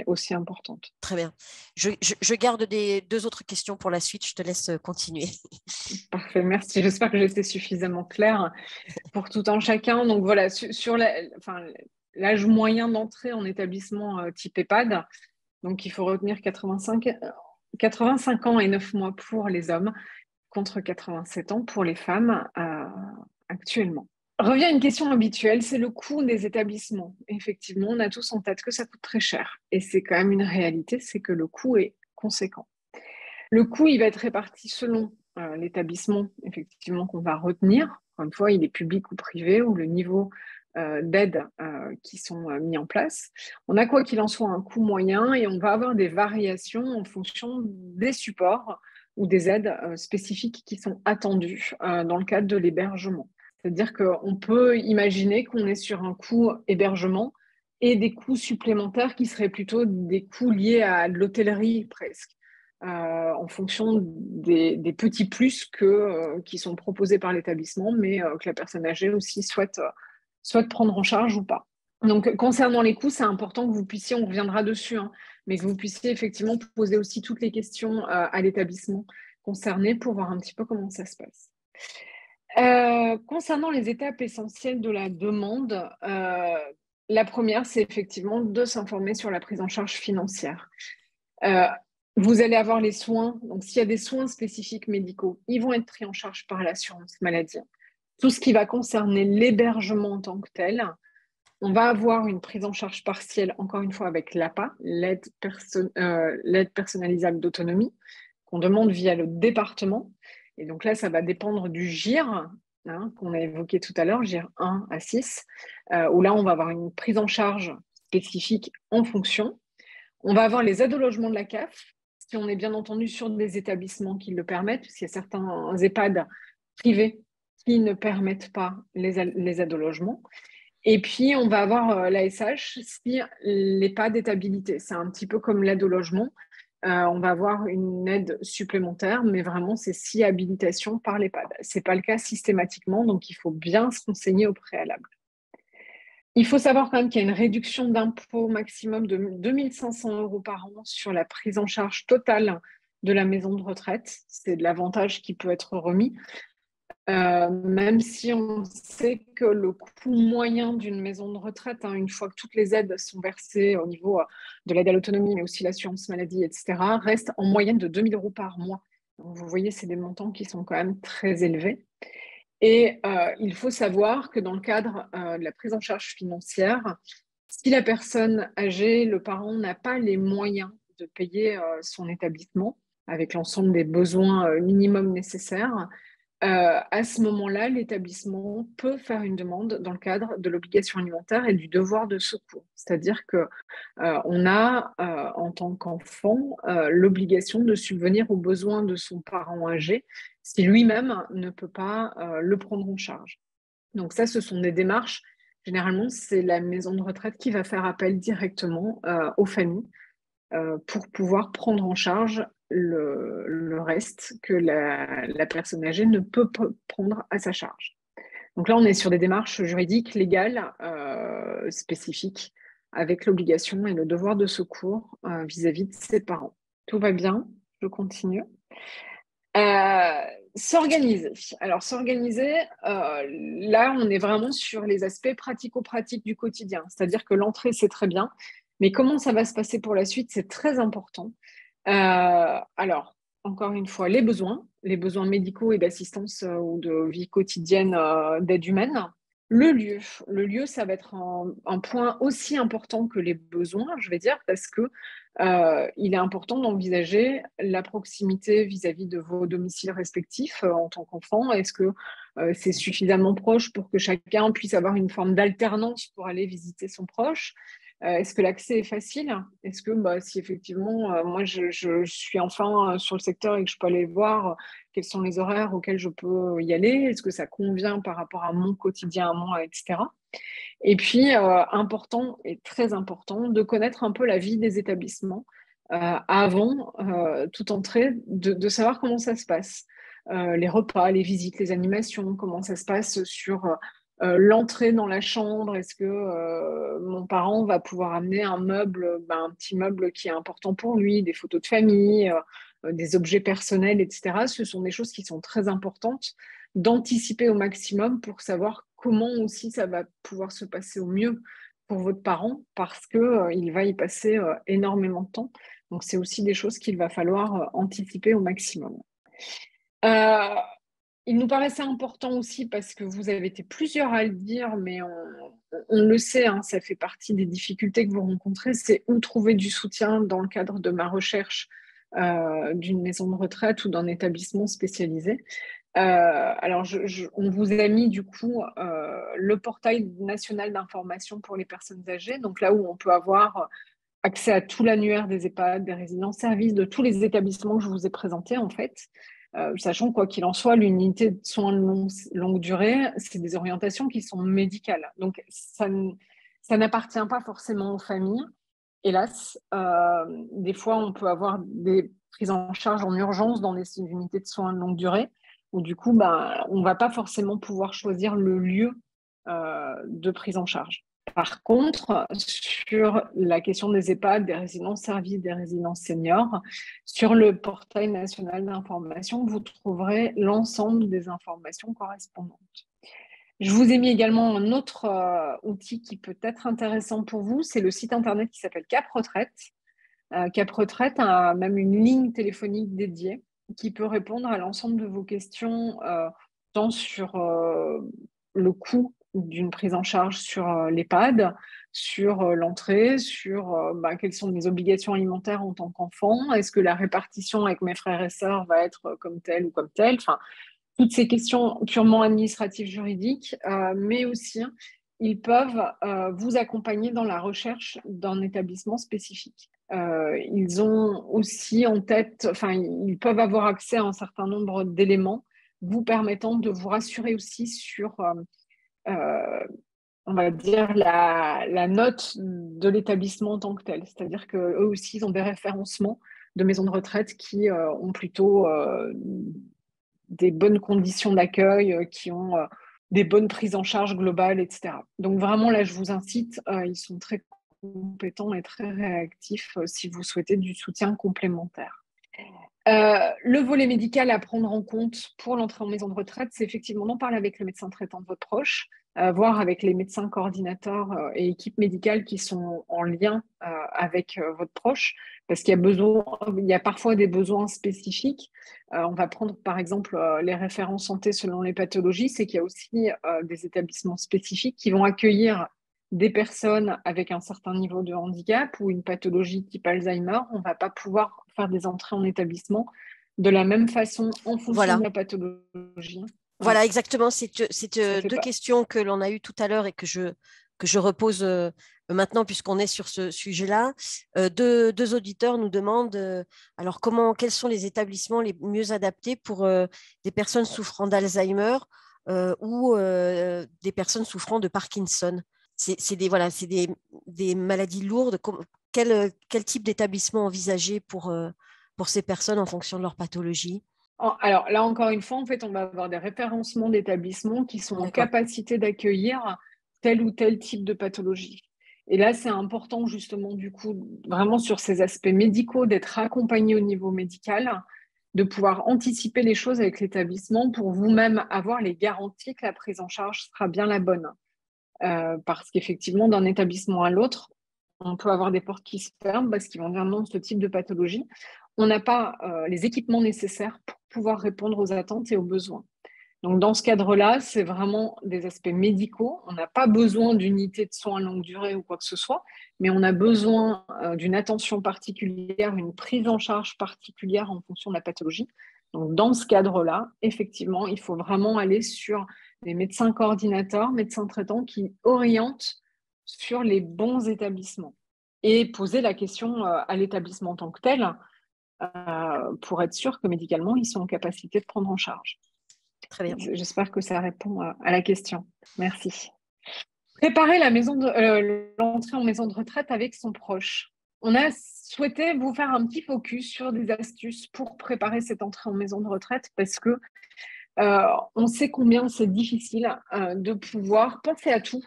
aussi importante. Très bien. Je garde deux autres questions pour la suite. Je te laisse continuer. Parfait, merci. J'espère que j'ai été suffisamment claire pour tout un chacun. Donc voilà, sur l'âge moyen d'entrée en établissement type EHPAD, donc il faut retenir 85 ans et 9 mois pour les hommes, contre 87 ans pour les femmes actuellement. Revient une question habituelle, c'est le coût des établissements. Effectivement, on a tous en tête que ça coûte très cher. Et c'est quand même une réalité, c'est que le coût est conséquent. Le coût, il va être réparti selon l'établissement, effectivement, qu'on va retenir. Encore une fois, il est public ou privé, ou le niveau d'aide qui sont mis en place. On a quoi qu'il en soit un coût moyen et on va avoir des variations en fonction des supports ou des aides spécifiques qui sont attendues dans le cadre de l'hébergement. C'est-à-dire qu'on peut imaginer qu'on est sur un coût hébergement et des coûts supplémentaires qui seraient plutôt des coûts liés à l'hôtellerie presque. En fonction des petits plus qui sont proposés par l'établissement, mais que la personne âgée aussi souhaite prendre en charge ou pas. Donc, concernant les coûts, c'est important que vous puissiez, on reviendra dessus, hein, mais que vous puissiez effectivement poser aussi toutes les questions à l'établissement concerné pour voir un petit peu comment ça se passe. Concernant les étapes essentielles de la demande, la première, c'est effectivement de s'informer sur la prise en charge financière. Vous allez avoir les soins, donc s'il y a des soins spécifiques médicaux, ils vont être pris en charge par l'assurance maladie. Tout ce qui va concerner l'hébergement en tant que tel, on va avoir une prise en charge partielle, encore une fois, avec l'APA, l'aide personnalisable d'autonomie, qu'on demande via le département. Et donc là, ça va dépendre du GIR, hein, qu'on a évoqué tout à l'heure, GIR 1 à 6, où là, on va avoir une prise en charge spécifique en fonction. On va avoir les aides au logement de la CAF, si on est bien entendu sur des établissements qui le permettent, puisqu'il y a certains EHPAD privés qui ne permettent pas les aides au logement. Et puis, on va avoir l'ASH si l'EHPAD est habilité. C'est un petit peu comme l'aide au logement. On va avoir une aide supplémentaire, mais vraiment, c'est si habilitation par l'EHPAD. Ce n'est pas le cas systématiquement, donc il faut bien se renseigner au préalable. Il faut savoir quand même qu'il y a une réduction d'impôt maximum de 2 500 € par an sur la prise en charge totale de la maison de retraite. C'est de l'avantage qui peut être remis. Même si on sait que le coût moyen d'une maison de retraite, hein, une fois que toutes les aides sont versées au niveau de l'aide à l'autonomie, mais aussi l'assurance maladie, etc., reste en moyenne de 2 000 € par mois. Donc, vous voyez, c'est des montants qui sont quand même très élevés. Et il faut savoir que dans le cadre de la prise en charge financière, si la personne âgée, le parent n'a pas les moyens de payer son établissement avec l'ensemble des besoins minimums nécessaires, à ce moment-là, l'établissement peut faire une demande dans le cadre de l'obligation alimentaire et du devoir de secours. C'est-à-dire que on a, en tant qu'enfant, l'obligation de subvenir aux besoins de son parent âgé si lui-même ne peut pas le prendre en charge. Donc ça, ce sont des démarches. Généralement, c'est la maison de retraite qui va faire appel directement aux familles pour pouvoir prendre en charge le reste que la personne âgée ne peut prendre à sa charge. Donc là, on est sur des démarches juridiques, légales, spécifiques, avec l'obligation et le devoir de secours vis-à-vis de ses parents. Tout va bien, je continue. S'organiser. Alors, s'organiser, là, on est vraiment sur les aspects pratico-pratiques du quotidien. C'est-à-dire que l'entrée, c'est très bien, mais comment ça va se passer pour la suite, c'est très important. Alors, encore une fois, les besoins médicaux et d'assistance ou de vie quotidienne d'aide humaine. Le lieu, ça va être un point aussi important que les besoins, je vais dire, parce que il est important d'envisager la proximité vis-à-vis de vos domiciles respectifs en tant qu'enfant. Est-ce que c'est suffisamment proche pour que chacun puisse avoir une forme d'alternance pour aller visiter son proche? Est-ce que l'accès est facile? Est-ce que si effectivement, moi, je suis enfin sur le secteur et que je peux aller voir quels sont les horaires auxquels je peux y aller? Est-ce que ça convient par rapport à mon quotidien, à moi, etc. Et puis, important et très important, de connaître un peu la vie des établissements avant toute entrée, de savoir comment ça se passe. Les repas, les visites, les animations, comment ça se passe sur l'entrée dans la chambre. Est-ce que mon parent va pouvoir amener un meuble, un petit meuble qui est important pour lui, des photos de famille, des objets personnels, etc. Ce sont des choses qui sont très importantes d'anticiper au maximum pour savoir comment aussi ça va pouvoir se passer au mieux pour votre parent parce que il va y passer énormément de temps. Donc, c'est aussi des choses qu'il va falloir anticiper au maximum. Euh, il nous paraissait important aussi parce que vous avez été plusieurs à le dire, mais on le sait, hein, ça fait partie des difficultés que vous rencontrez, c'est où trouver du soutien dans le cadre de ma recherche d'une maison de retraite ou d'un établissement spécialisé. Alors, on vous a mis du coup le portail national d'information pour les personnes âgées, donc là où on peut avoir accès à tout l'annuaire des EHPAD, des résidences-services, de tous les établissements que je vous ai présentés en fait. Sachant quoi qu'il en soit, l'unité de soins de longue durée, c'est des orientations qui sont médicales. Donc, ça n'appartient pas forcément aux familles. Hélas, des fois, on peut avoir des prises en charge en urgence dans les unités de soins de longue durée, où du coup, on ne va pas forcément pouvoir choisir le lieu de prise en charge. Par contre, sur la question des EHPAD, des résidences services, des résidences seniors, sur le portail national d'information, vous trouverez l'ensemble des informations correspondantes. Je vous ai mis également un autre outil qui peut être intéressant pour vous, c'est le site internet qui s'appelle Cap Retraite. Cap Retraite a même une ligne téléphonique dédiée qui peut répondre à l'ensemble de vos questions, tant sur le coût d'une prise en charge sur l'EHPAD, sur l'entrée, sur quelles sont mes obligations alimentaires en tant qu'enfant, est-ce que la répartition avec mes frères et sœurs va être comme telle ou comme telle, enfin, toutes ces questions purement administratives juridiques, mais aussi ils peuvent vous accompagner dans la recherche d'un établissement spécifique. Ils ont aussi en tête, enfin, ils peuvent avoir accès à un certain nombre d'éléments vous permettant de vous rassurer aussi sur, on va dire, la note de l'établissement en tant que tel. C'est-à-dire qu'eux aussi, ils ont des référencements de maisons de retraite qui ont plutôt des bonnes conditions d'accueil, qui ont des bonnes prises en charge globales, etc. Donc vraiment, là, je vous incite, ils sont très compétents et très réactifs si vous souhaitez du soutien complémentaire. Le volet médical à prendre en compte pour l'entrée en maison de retraite, c'est effectivement d'en parler avec le médecin traitant de votre proche, voir avec les médecins coordinateurs et équipes médicales qui sont en lien avec votre proche, parce qu'il y a parfois des besoins spécifiques. On va prendre par exemple les référents santé selon les pathologies, c'est qu'il y a aussi des établissements spécifiques qui vont accueillir des personnes avec un certain niveau de handicap ou une pathologie type Alzheimer. On ne va pas pouvoir faire des entrées en établissement de la même façon en fonction de la pathologie. Voilà, exactement. C'est deux questions que l'on a eues tout à l'heure et que je repose maintenant puisqu'on est sur ce sujet-là. Deux auditeurs nous demandent alors quels sont les établissements les mieux adaptés pour des personnes souffrant d'Alzheimer ou des personnes souffrant de Parkinson. C'est des maladies lourdes. Quel type d'établissement envisager pour ces personnes en fonction de leur pathologie? Alors là, encore une fois, en fait, on va avoir des référencements d'établissements qui sont en capacité d'accueillir tel ou tel type de pathologie. Et là, c'est important justement, du coup, vraiment sur ces aspects médicaux, d'être accompagné au niveau médical, de pouvoir anticiper les choses avec l'établissement pour vous-même avoir les garanties que la prise en charge sera bien la bonne. Parce qu'effectivement, d'un établissement à l'autre, on peut avoir des portes qui se ferment parce qu'ils vont dire non, ce type de pathologie. On n'a pas les équipements nécessaires pour pouvoir répondre aux attentes et aux besoins. Donc, dans ce cadre-là, c'est vraiment des aspects médicaux. On n'a pas besoin d'unités de soins à longue durée ou quoi que ce soit, mais on a besoin d'une attention particulière, une prise en charge particulière en fonction de la pathologie. Donc, dans ce cadre-là, effectivement, il faut vraiment aller sur les médecins coordinateurs, médecins traitants qui orientent sur les bons établissements et poser la question à l'établissement en tant que tel pour être sûr que médicalement, ils sont en capacité de prendre en charge. Très bien. J'espère que ça répond à la question. Merci. Préparer l'entrée en maison de retraite avec son proche. On a souhaité vous faire un petit focus sur des astuces pour préparer cette entrée en maison de retraite parce que on sait combien c'est difficile de pouvoir penser à tout.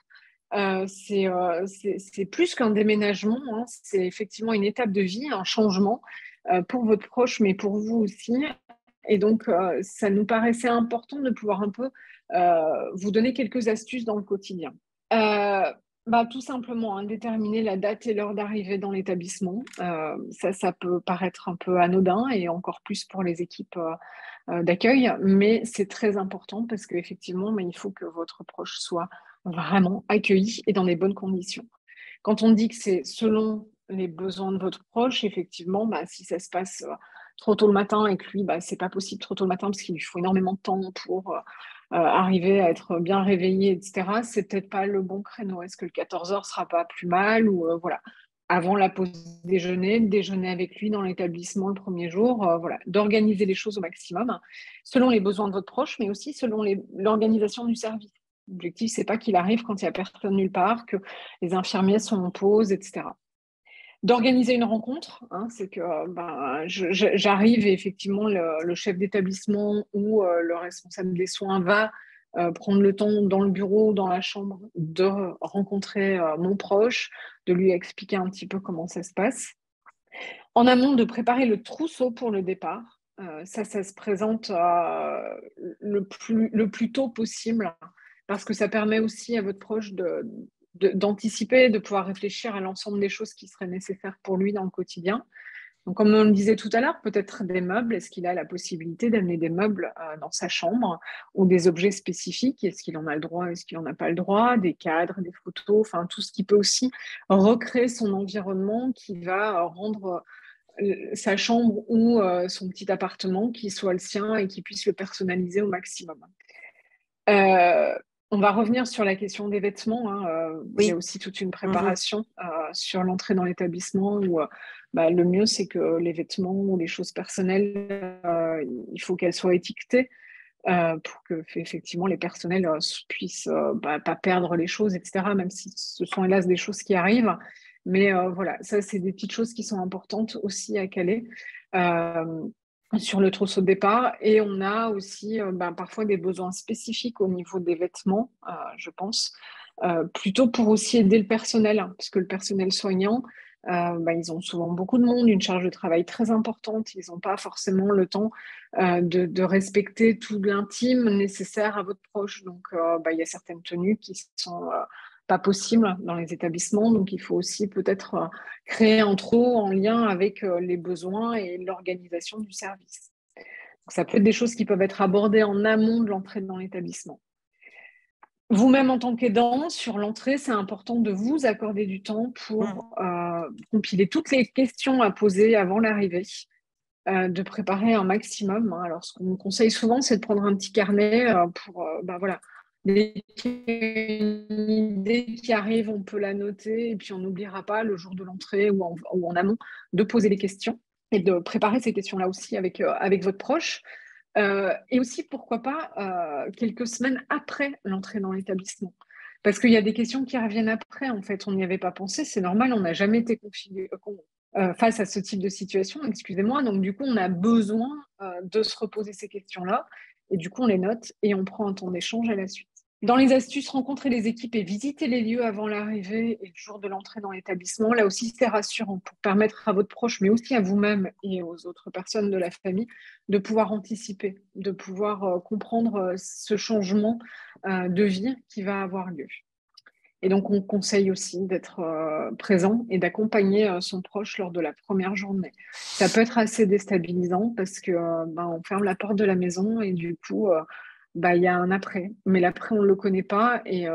C'est plus qu'un déménagement, hein, c'est effectivement une étape de vie, un changement pour votre proche, mais pour vous aussi. Et donc, ça nous paraissait important de pouvoir un peu vous donner quelques astuces dans le quotidien. Euh, Tout simplement, hein, déterminer la date et l'heure d'arrivée dans l'établissement. Ça peut paraître un peu anodin et encore plus pour les équipes d'accueil, mais c'est très important parce qu'effectivement, mais il faut que votre proche soit vraiment accueilli et dans les bonnes conditions. Quand on dit que c'est selon les besoins de votre proche, effectivement, si ça se passe trop tôt le matin et que lui, c'est pas possible trop tôt le matin parce qu'il lui faut énormément de temps pour arriver à être bien réveillé, etc., c'est peut-être pas le bon créneau. Est-ce que le 14h sera pas plus mal ou voilà. Avant la pause déjeuner, déjeuner avec lui dans l'établissement le premier jour, voilà, d'organiser les choses au maximum, selon les besoins de votre proche, mais aussi selon l'organisation du service. L'objectif, c'est pas qu'il arrive quand il n'y a personne nulle part, que les infirmiers sont en pause, etc. D'organiser une rencontre, hein, c'est que j'arrive et effectivement le chef d'établissement ou le responsable des soins va prendre le temps dans le bureau ou dans la chambre de rencontrer mon proche, de lui expliquer un petit peu comment ça se passe. En amont, de préparer le trousseau pour le départ. Ça se présente le plus tôt possible parce que ça permet aussi à votre proche d'anticiper, de pouvoir réfléchir à l'ensemble des choses qui seraient nécessaires pour lui dans le quotidien. Donc, comme on le disait tout à l'heure, peut-être des meubles. Est-ce qu'il a la possibilité d'amener des meubles dans sa chambre ou des objets spécifiques? Est-ce qu'il en a le droit? Est-ce qu'il n'en a pas le droit? Des cadres, des photos, enfin tout ce qui peut aussi recréer son environnement qui va rendre sa chambre ou son petit appartement qui soit le sien et qui puisse le personnaliser au maximum. Euh, on va revenir sur la question des vêtements, hein. Il y a Oui. aussi toute une Mhm. préparation sur l'entrée dans l'établissement où le mieux, c'est que les vêtements ou les choses personnelles, il faut qu'elles soient étiquetées pour que effectivement les personnels puissent pas perdre les choses, etc., même si ce sont hélas des choses qui arrivent. Mais voilà, ça, c'est des petites choses qui sont importantes aussi à caler. Euh, sur le trousseau de départ. Et on a aussi parfois des besoins spécifiques au niveau des vêtements, je pense, plutôt pour aussi aider le personnel, hein, parce que le personnel soignant, ils ont souvent beaucoup de monde, une charge de travail très importante, ils n'ont pas forcément le temps de respecter tout l'intime nécessaire à votre proche. Donc, il y a certaines tenues qui sont pas possibles dans les établissements, donc il faut aussi peut-être créer un trou en lien avec les besoins et l'organisation du service. Donc, ça peut être des choses qui peuvent être abordées en amont de l'entrée dans l'établissement. Vous-même, en tant qu'aidant, sur l'entrée, c'est important de vous accorder du temps Mhm. pour compiler toutes les questions à poser avant l'arrivée, de préparer un maximum, hein. Alors, ce qu'on conseille souvent, c'est de prendre un petit carnet pour, voilà, dès qu'il y a une idée qui arrive, on peut la noter et puis on n'oubliera pas le jour de l'entrée ou en amont de poser les questions et de préparer ces questions-là aussi avec votre proche. Et aussi, pourquoi pas, quelques semaines après l'entrée dans l'établissement. Parce qu'il y a des questions qui reviennent après, en fait, on n'y avait pas pensé, c'est normal, on n'a jamais été face à ce type de situation, excusez-moi, donc du coup, on a besoin de se reposer ces questions-là, et du coup, on les note et on prend un temps d'échange à la suite. Dans les astuces, rencontrer les équipes et visiter les lieux avant l'arrivée et le jour de l'entrée dans l'établissement, là aussi, c'est rassurant pour permettre à votre proche, mais aussi à vous-même et aux autres personnes de la famille, de pouvoir anticiper, de pouvoir comprendre ce changement de vie qui va avoir lieu. Et donc, on conseille aussi d'être présent et d'accompagner son proche lors de la première journée. Ça peut être assez déstabilisant parce que on ferme la porte de la maison et du coup, il y a un après. Mais l'après, on ne le connaît pas et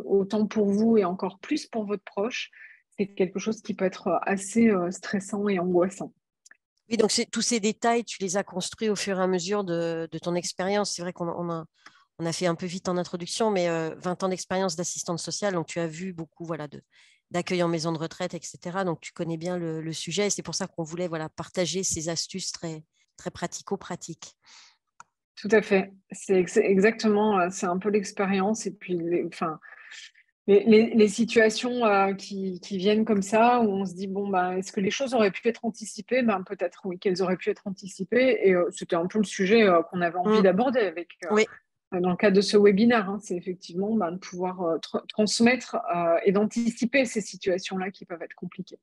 autant pour vous et encore plus pour votre proche, c'est quelque chose qui peut être assez stressant et angoissant. Oui, donc tous ces détails, tu les as construits au fur et à mesure de ton expérience. C'est vrai on a fait un peu vite en introduction, mais 20 ans d'expérience d'assistante sociale, donc tu as vu beaucoup voilà, d'accueil en maison de retraite, etc. Donc tu connais bien le sujet et c'est pour ça qu'on voulait voilà, partager ces astuces très, très pratico-pratiques. Tout à fait. C'est exactement, c'est un peu l'expérience et puis, enfin, Les situations qui viennent comme ça, où on se dit, bon, bah, est-ce que les choses auraient pu être anticipées? Ben, peut-être oui, qu'elles auraient pu être anticipées. Et c'était un peu le sujet qu'on avait envie Mm. d'aborder avec, Oui. dans le cadre de ce webinaire. Hein. C'est effectivement de pouvoir transmettre et d'anticiper ces situations-là qui peuvent être compliquées.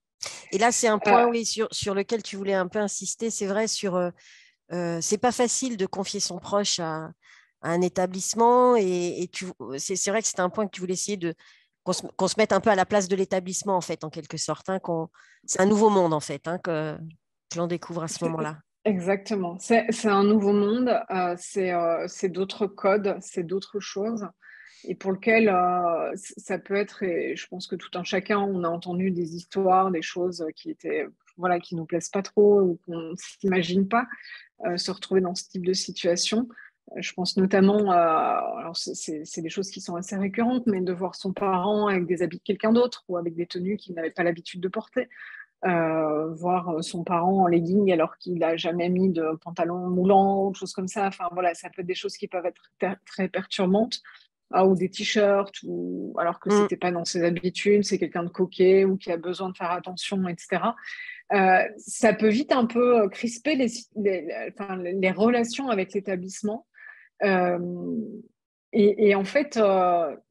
Et là, c'est un Euh, point, oui, sur lequel tu voulais un peu insister. C'est vrai, c'est pas facile de confier son proche à un établissement. C'est vrai que c'était un point que tu voulais essayer qu'on se mette un peu à la place de l'établissement, en fait, en quelque sorte. Hein, c'est un nouveau monde, en fait, hein, que l'on découvre à ce moment-là. Exactement. C'est un nouveau monde, c'est d'autres codes, c'est d'autres choses, et pour lequel ça peut être, et je pense que tout un chacun, on a entendu des histoires, des choses qui étaient, voilà, qui nous plaisent pas trop ou qu'on s'imagine pas se retrouver dans ce type de situation. Je pense notamment, alors c'est des choses qui sont assez récurrentes, mais de voir son parent avec des habits de quelqu'un d'autre ou avec des tenues qu'il n'avait pas l'habitude de porter. Voir son parent en legging alors qu'il n'a jamais mis de pantalon moulant ou choses comme ça. Enfin voilà, ça peut être des choses qui peuvent être très perturbantes. Ou des t-shirts, ou alors que Mm. c'était pas dans ses habitudes, c'est quelqu'un de coquet ou qui a besoin de faire attention, etc. Ça peut vite un peu crisper enfin, les relations avec l'établissement. Euh, et en fait,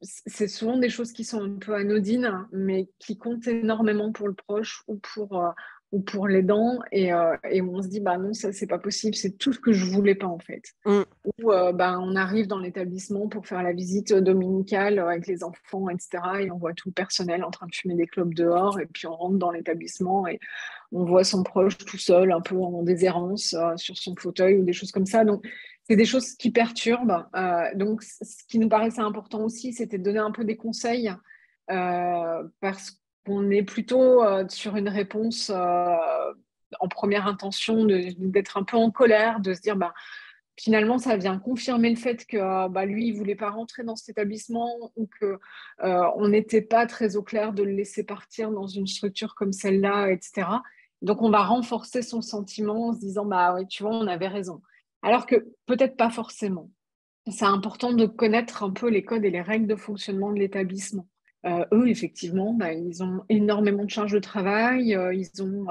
c'est souvent des choses qui sont un peu anodines, mais qui comptent énormément pour le proche ou pour l'aidant. Et où on se dit, bah non, ça, c'est pas possible, c'est tout ce que je voulais pas, en fait. Mm. Ou bah, on arrive dans l'établissement pour faire la visite dominicale avec les enfants, etc. Et on voit tout le personnel en train de fumer des clopes dehors. Et puis on rentre dans l'établissement et on voit son proche tout seul, un peu en déshérence sur son fauteuil ou des choses comme ça. Donc, c'est des choses qui perturbent. Donc, ce qui nous paraissait important aussi, c'était de donner un peu des conseils parce qu'on est plutôt sur une réponse en première intention d'être un peu en colère, de se dire, bah, finalement, ça vient confirmer le fait que bah, lui, il voulait pas rentrer dans cet établissement ou que on n'était pas très au clair de le laisser partir dans une structure comme celle-là, etc. Donc, on va renforcer son sentiment en se disant, bah oui, tu vois, on avait raison. Alors que peut-être pas forcément. C'est important de connaître un peu les codes et les règles de fonctionnement de l'établissement. Eux, effectivement, bah, ils ont énormément de charges de travail, ils ont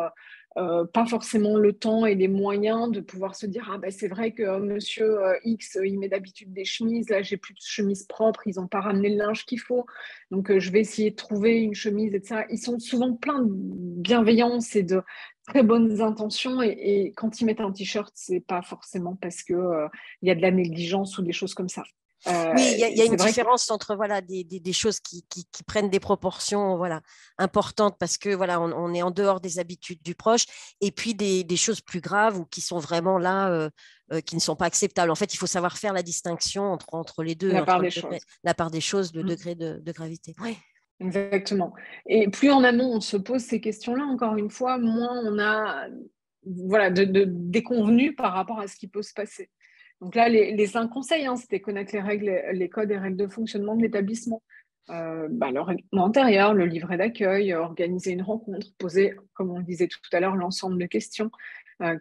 pas forcément le temps et les moyens de pouvoir se dire ah ben c'est vrai que monsieur X il met d'habitude des chemises, là j'ai plus de chemises propres, ils n'ont pas ramené le linge qu'il faut, donc je vais essayer de trouver une chemise et ça. Ils sont souvent pleins de bienveillance et de très bonnes intentions et quand ils mettent un t-shirt c'est pas forcément parce que il y a de la négligence ou des choses comme ça. Oui, il y a une C'est vrai que différence entre voilà, des choses qui prennent des proportions voilà, importantes parce que voilà, on est en dehors des habitudes du proche et puis des choses plus graves ou qui sont vraiment là, qui ne sont pas acceptables. En fait, il faut savoir faire la distinction entre les deux, la part entre des choses. la part des choses, le Mm. degré de gravité. Oui. Exactement. Et plus en amont on se pose ces questions-là, encore une fois, moins on a voilà, de déconvenus par rapport à ce qui peut se passer. Donc là, les 5 conseils, hein, c'était connaître les règles, les codes et règles de fonctionnement de l'établissement. Bah, le règlement intérieur, le livret d'accueil, organiser une rencontre, poser, comme on le disait tout à l'heure, l'ensemble de questions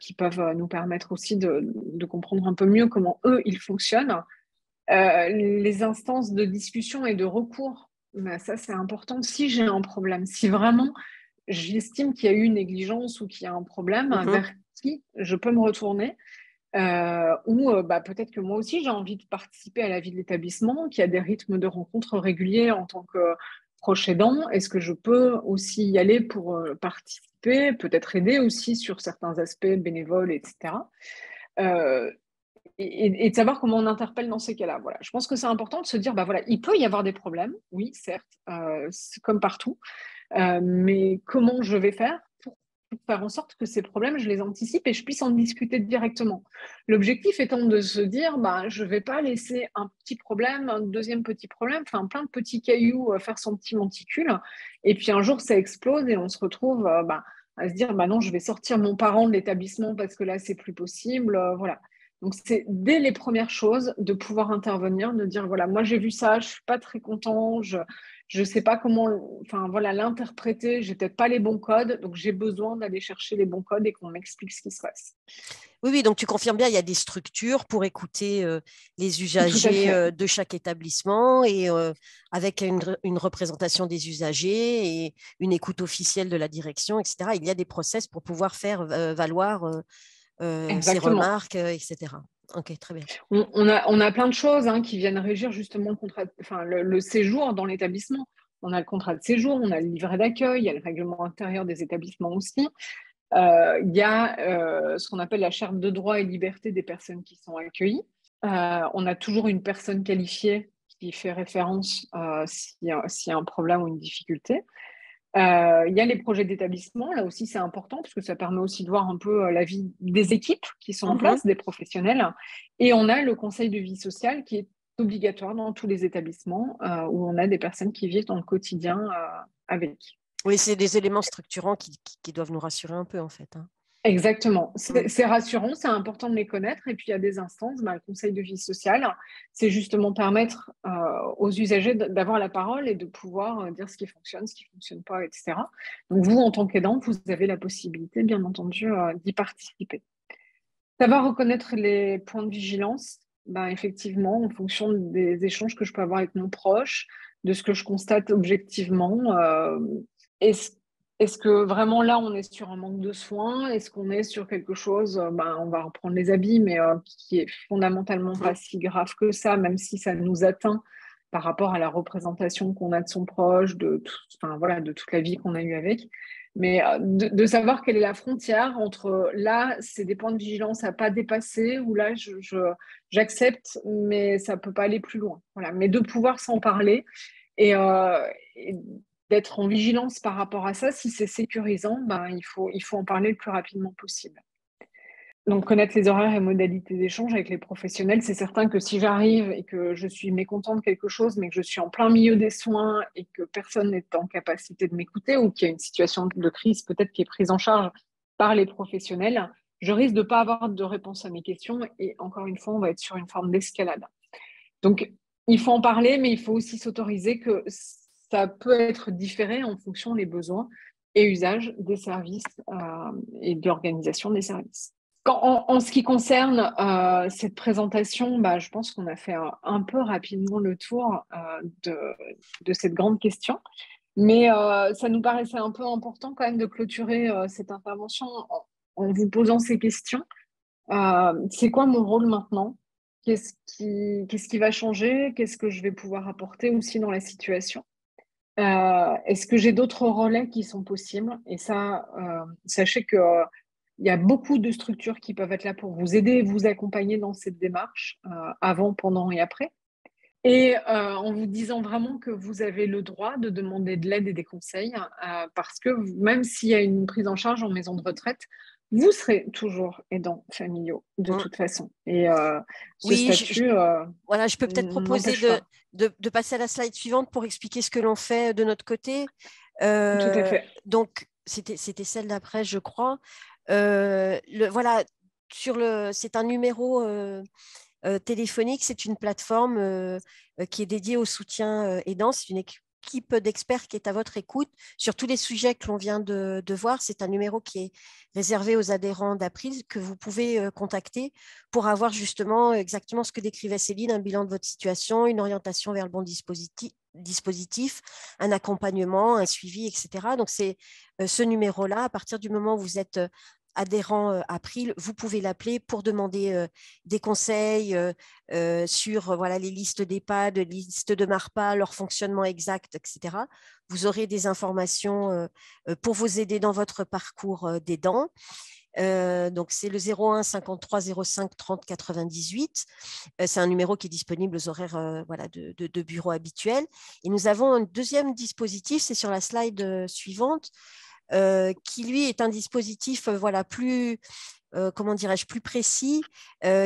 qui peuvent nous permettre aussi de comprendre un peu mieux comment eux, ils fonctionnent. Les instances de discussion et de recours, bah, ça c'est important. Si j'ai un problème, si vraiment j'estime qu'il y a eu une négligence ou qu'il y a un problème, Mhm. vers qui je peux me retourner ou bah, peut-être que moi aussi j'ai envie de participer à la vie de l'établissement, qu'il y a des rythmes de rencontres réguliers en tant que proche aidant. Est-ce que je peux aussi y aller pour participer, peut-être aider aussi sur certains aspects bénévoles, etc. Euh, et de savoir comment on interpelle dans ces cas-là. Voilà. Je pense que c'est important de se dire, bah voilà, il peut y avoir des problèmes, oui, certes, c'est comme partout, mais comment je vais faire pour faire en sorte que ces problèmes, je les anticipe et je puisse en discuter directement. L'objectif étant de se dire, bah, je ne vais pas laisser un petit problème, un deuxième petit problème, enfin plein de petits cailloux faire son petit monticule, et puis un jour ça explose et on se retrouve bah, à se dire, bah non, je vais sortir mon parent de l'établissement parce que là, c'est plus possible. Voilà. Donc, c'est dès les premières choses de pouvoir intervenir, de dire, voilà, moi j'ai vu ça, je ne suis pas très content, je ne sais pas comment enfin, voilà, l'interpréter, j'ai peut-être pas les bons codes, donc j'ai besoin d'aller chercher les bons codes et qu'on m'explique ce qui se passe. Oui, oui, donc tu confirmes bien, il y a des structures pour écouter les Tout à usagers fait. de chaque établissement et avec une représentation des usagers et une écoute officielle de la direction, etc. Il y a des process pour pouvoir faire valoir ces Exactement. remarques, etc. Ok, très bien. On a plein de choses hein, qui viennent régir justement le séjour dans l'établissement. On a le contrat de séjour, on a le livret d'accueil, il y a le règlement intérieur des établissements aussi. Il y a ce qu'on appelle la charte de droits et libertés des personnes qui sont accueillies. On a toujours une personne qualifiée qui fait référence s'il y a un problème ou une difficulté. Il y a les projets d'établissement, là aussi c'est important parce que ça permet aussi de voir un peu la vie des équipes qui sont en Mhm. place, des professionnels. Et on a le conseil de vie sociale qui est obligatoire dans tous les établissements où on a des personnes qui vivent dans le quotidien avec. Oui, c'est des éléments structurants qui doivent nous rassurer un peu, en fait. Hein. Exactement. Mm. C'est rassurant, c'est important de les connaître. Et puis, il y a des instances, le conseil de vie sociale, c'est justement permettre aux usagers d'avoir la parole et de pouvoir dire ce qui fonctionne pas, etc. Donc, vous, en tant qu'aidant, vous avez la possibilité, bien entendu, d'y participer. Savoir reconnaître les points de vigilance, ben, effectivement, en fonction des échanges que je peux avoir avec mon proche, de ce que je constate objectivement, est-ce, est-ce que vraiment là, on est sur un manque de soins? Est-ce qu'on est sur quelque chose, ben, on va reprendre les habits, mais qui est fondamentalement pas Mhm. si grave que ça, même si ça nous atteint par rapport à la représentation qu'on a de son proche, enfin, voilà, de toute la vie qu'on a eue avec. Mais de savoir quelle est la frontière entre là, c'est des points de vigilance à pas dépasser, ou là, j'accepte, mais ça peut pas aller plus loin. Voilà. Mais de pouvoir s'en parler et d'être en vigilance par rapport à ça, si c'est sécurisant, ben, il faut en parler le plus rapidement possible. Donc, connaître les horaires et modalités d'échange avec les professionnels, c'est certain que si j'arrive et que je suis mécontente de quelque chose, mais que je suis en plein milieu des soins et que personne n'est en capacité de m'écouter ou qu'il y a une situation de crise peut-être qui est prise en charge par les professionnels, je risque de ne pas avoir de réponse à mes questions et encore une fois, on va être sur une forme d'escalade. Donc, il faut en parler, mais il faut aussi s'autoriser que ça peut être différé en fonction des besoins et usages des services et de l'organisation des services. En ce qui concerne cette présentation, bah, je pense qu'on a fait un peu rapidement le tour de cette grande question. Mais ça nous paraissait un peu important quand même de clôturer cette intervention en vous posant ces questions. C'est quoi mon rôle maintenant? Qu'est-ce qui va changer? Qu'est-ce que je vais pouvoir apporter aussi dans la situation? Est-ce que j'ai d'autres relais qui sont possibles? Et ça, sachez que il y a beaucoup de structures qui peuvent être là pour vous aider et vous accompagner dans cette démarche, avant, pendant et après. Et en vous disant vraiment que vous avez le droit de demander de l'aide et des conseils, parce que même s'il y a une prise en charge en maison de retraite, vous serez toujours aidants familiaux de Mm. toute façon. Et ce Oui, statut voilà, je peux peut-être proposer n'empêche pas. de passer à la slide suivante pour expliquer ce que l'on fait de notre côté. Tout à fait. Donc, c'était celle d'après, je crois. Voilà, c'est un numéro téléphonique, c'est une plateforme qui est dédiée au soutien aidant. C'est une équipe d'experts qui est à votre écoute sur tous les sujets que l'on vient de voir. C'est un numéro qui est réservé aux adhérents d'April que vous pouvez contacter pour avoir justement exactement ce que décrivait Céline, un bilan de votre situation, une orientation vers le bon dispositif, un accompagnement, un suivi, etc. Donc, c'est ce numéro-là, à partir du moment où vous êtes adhérent April, vous pouvez l'appeler pour demander des conseils sur voilà, les listes d'EHPAD, les listes de MARPA, leur fonctionnement exact, etc. Vous aurez des informations pour vous aider dans votre parcours d'aidant. Donc, c'est le 01 53 05 30 98. C'est un numéro qui est disponible aux horaires voilà, de bureau habituels. Et nous avons un deuxième dispositif, c'est sur la slide suivante, qui lui est un dispositif voilà, plus, comment dirais-je, plus précis,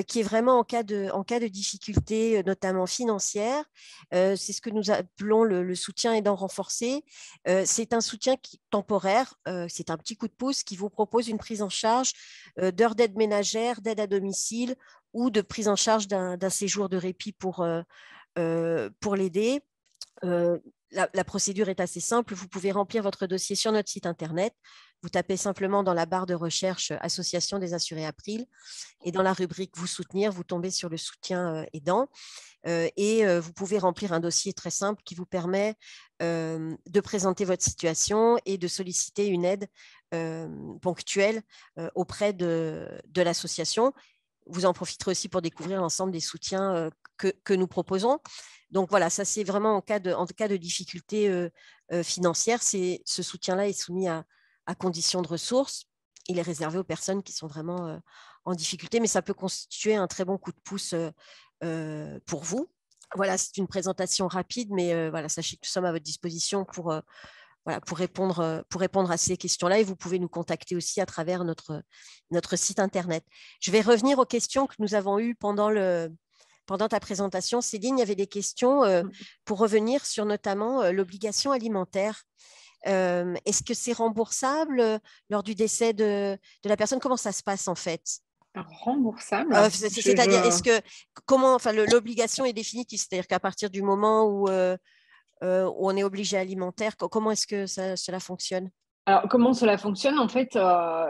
qui est vraiment en cas de difficulté, notamment financière. C'est ce que nous appelons le soutien aidant renforcé. C'est un soutien temporaire, c'est un petit coup de pouce qui vous propose une prise en charge d'heures d'aide ménagère, d'aide à domicile ou de prise en charge d'un séjour de répit pour l'aider. La procédure est assez simple. Vous pouvez remplir votre dossier sur notre site internet. Vous tapez simplement dans la barre de recherche Association des assurés April et dans la rubrique Vous soutenir, vous tombez sur le soutien aidant. Et vous pouvez remplir un dossier très simple qui vous permet de présenter votre situation et de solliciter une aide ponctuelle auprès de l'association. Vous en profiterez aussi pour découvrir l'ensemble des soutiens que nous proposons. Donc voilà, ça c'est vraiment en cas de difficulté financière, ce soutien-là est soumis à conditions de ressources. Il est réservé aux personnes qui sont vraiment en difficulté, mais ça peut constituer un très bon coup de pouce pour vous. Voilà, c'est une présentation rapide, mais voilà, sachez que nous sommes à votre disposition pour répondre à ces questions-là et vous pouvez nous contacter aussi à travers notre site Internet. Je vais revenir aux questions que nous avons eues pendant ta présentation. Céline, il y avait des questions pour revenir sur notamment l'obligation alimentaire. Est-ce que c'est remboursable lors du décès de la personne? Comment ça se passe en fait? Remboursable. C'est-à-dire, l'obligation est définitive, c'est-à-dire qu'à partir du moment où on est obligé alimentaire, comment est-ce que cela fonctionne? Alors, comment cela fonctionne? En fait,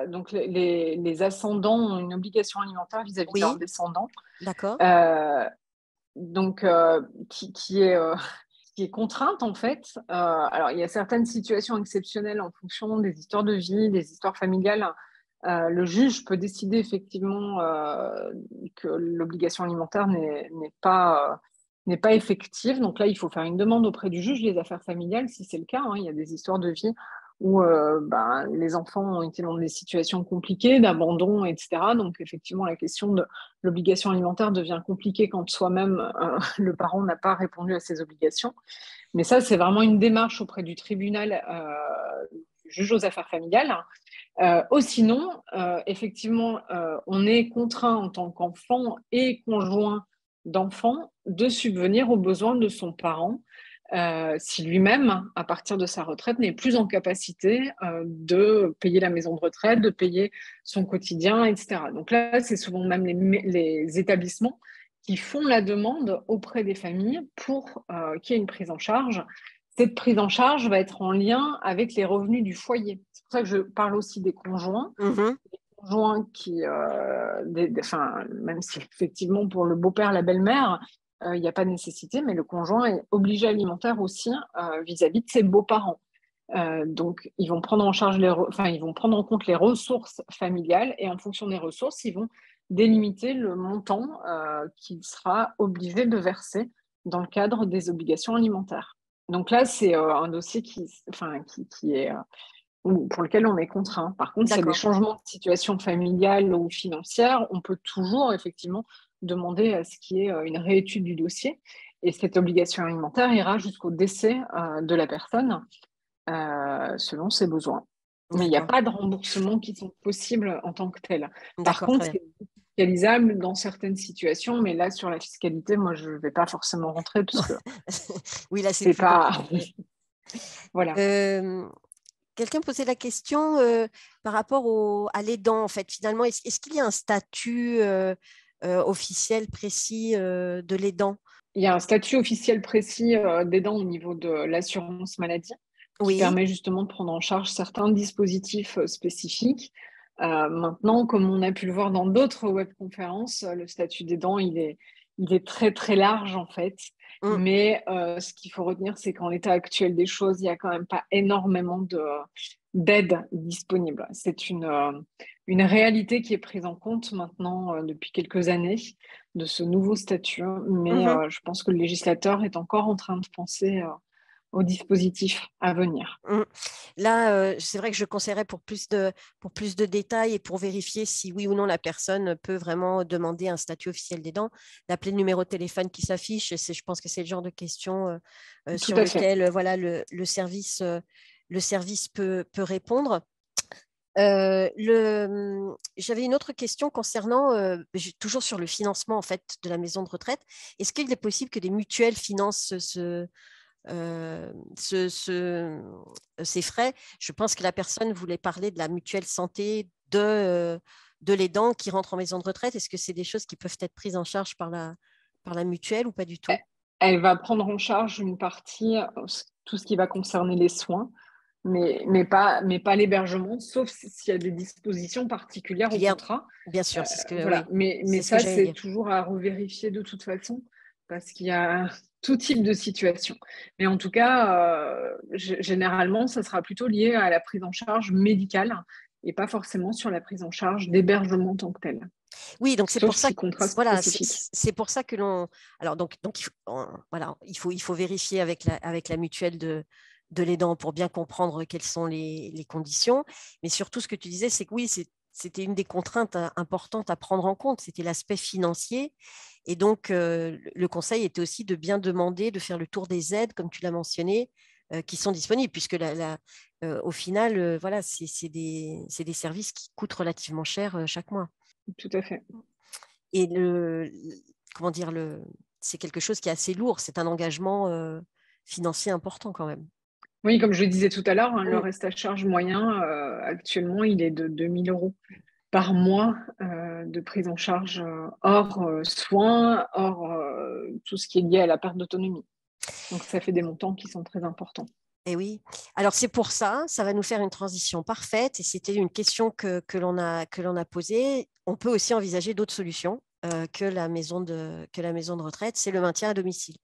donc les ascendants ont une obligation alimentaire vis-à-vis de leurs Oui, descendants, d'accord. donc qui est contrainte en fait. Alors, il y a certaines situations exceptionnelles en fonction des histoires de vie, des histoires familiales. Le juge peut décider effectivement que l'obligation alimentaire n'est pas effective. Donc là, il faut faire une demande auprès du juge des affaires familiales si c'est le cas. Il y a des histoires de vie où les enfants ont été dans des situations compliquées, d'abandon, etc. Donc effectivement, la question de l'obligation alimentaire devient compliquée quand soi-même, le parent n'a pas répondu à ses obligations. Mais ça, c'est vraiment une démarche auprès du tribunal, du juge aux affaires familiales. Ou sinon, effectivement, on est contraint en tant qu'enfant et conjoint d'enfant de subvenir aux besoins de son parent si lui-même, à partir de sa retraite, n'est plus en capacité de payer la maison de retraite, de payer son quotidien, etc. Donc là, c'est souvent même les établissements qui font la demande auprès des familles pour qu'il y ait une prise en charge. Cette prise en charge va être en lien avec les revenus du foyer. C'est pour ça que je parle aussi des conjoints. Mhm. Les conjoints qui, même si effectivement pour le beau-père, la belle-mère, il n'y a pas de nécessité, mais le conjoint est obligé alimentaire aussi vis-à-vis de ses beaux-parents. Donc, ils vont prendre en charge ils vont prendre en compte les ressources familiales et en fonction des ressources, ils vont délimiter le montant qu'il sera obligé de verser dans le cadre des obligations alimentaires. Donc là, c'est un dossier qui est pour lequel on est contraint. Par contre, s'il y a des D'accord. changements de situation familiale ou financière, on peut toujours effectivement demander à ce qu'il y ait une réétude du dossier. Et cette obligation alimentaire ira jusqu'au décès de la personne selon ses besoins. Mais il n'y a D'accord. pas de remboursement qui sont possibles en tant que tel. Par D'accord, très contre, bien. c'est fiscalisable dans certaines situations, mais là, sur la fiscalité, moi, je ne vais pas forcément rentrer parce que Oui, là, c'est c'est plus pas. compliqué. Voilà. Quelqu'un posait la question par rapport à l'aidant, en fait. Finalement, est-ce qu'il y a un statut officiel précis de l'aidant? Il y a un statut officiel précis d'aidant au niveau de l'assurance maladie qui Oui. permet justement de prendre en charge certains dispositifs spécifiques. Maintenant, comme on a pu le voir dans d'autres webconférences, le statut d'aidant, il est très très large en fait. Mm. Mais ce qu'il faut retenir, c'est qu'en l'état actuel des choses, il n'y a quand même pas énormément d'aide disponible. C'est une réalité qui est prise en compte maintenant depuis quelques années de ce nouveau statut, mais Mhm. je pense que le législateur est encore en train de penser aux dispositifs à venir. Mm. Là, c'est vrai que je conseillerais pour plus de détails et pour vérifier si oui ou non la personne peut vraiment demander un statut officiel d'aidant, d'appeler le numéro de téléphone qui s'affiche. Je pense que c'est le genre de questions Tout sur à fait. lequel voilà, le service peut répondre. J'avais une autre question concernant, toujours sur le financement en fait, de la maison de retraite. Est-ce qu'il est possible que des mutuelles financent euh, ce- ce- ces frais? Je pense que la personne voulait parler de la mutuelle santé de l'aidant qui rentre en maison de retraite. Est-ce que c'est des choses qui peuvent être prises en charge par la mutuelle ou pas du tout? Elle va prendre en charge une partie, tout ce qui va concerner les soins. mais pas l'hébergement, sauf s'il y a des dispositions particulières au contrat. Bien sûr, c'est ce que, Voilà. oui, Mais c'est ce que ça, j'allais c'est dire. toujours à revérifier de toute façon, parce qu'il y a tout type de situation. Mais en tout cas, généralement, ça sera plutôt lié à la prise en charge médicale et pas forcément sur la prise en charge d'hébergement en tant que tel, Oui, donc c'est sauf pour ça si que contrat voilà, spécifique. c'est pour ça que l'on. Alors voilà, il faut vérifier avec la mutuelle de l'aidant pour bien comprendre quelles sont les conditions. Mais surtout, ce que tu disais, c'est que oui, c'était une des contraintes importantes à prendre en compte, c'était l'aspect financier. Et donc, le conseil était aussi de bien demander, de faire le tour des aides, comme tu l'as mentionné, qui sont disponibles, puisque au final, voilà, c'est des services qui coûtent relativement cher chaque mois. Tout à fait. Et comment dire, c'est quelque chose qui est assez lourd. C'est un engagement financier important quand même. Oui, comme je le disais tout à l'heure, hein, le Mm. reste à charge moyen, actuellement, il est de 2 000 euros par mois de prise en charge hors soins, hors tout ce qui est lié à la perte d'autonomie. Donc, ça fait des montants qui sont très importants. Et oui. Alors c'est pour ça, ça va nous faire une transition parfaite. Et c'était une question que l'on a posée. On peut aussi envisager d'autres solutions que la maison de retraite, c'est le maintien à domicile.